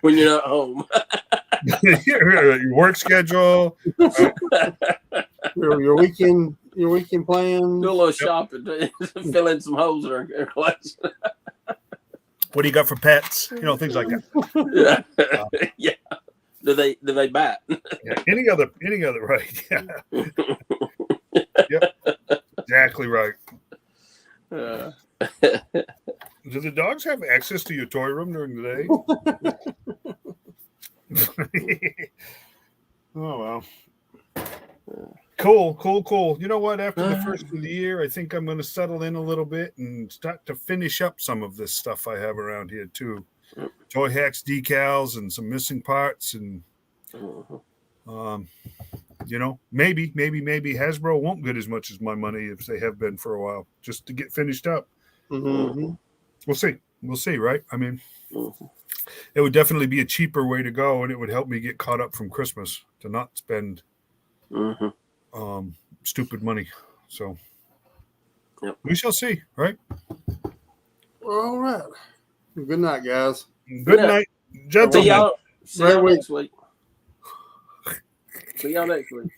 When you're not home. Your work schedule. Your weekend your weekend plans. Do a little shopping, fill in some holes in our collection. What do you got for pets? Things like that. Yeah. Do they bat? Yeah. Any other right? Yeah. Yep. Exactly right. Do the dogs have access to your toy room during the day? Oh well. Cool. You know what? After the first of the year, I think I'm going to settle in a little bit and start to finish up some of this stuff I have around here too. Toy hacks, decals, and some missing parts, and maybe Hasbro won't get as much as my money as they have been for a while, just to get finished up. Mm-hmm. We'll see, right? I mean, it would definitely be a cheaper way to go, and it would help me get caught up from Christmas to not spend stupid money. So we shall see, right? All right. Good night, guys. Good night, gentlemen. See y'all next week. See y'all next week.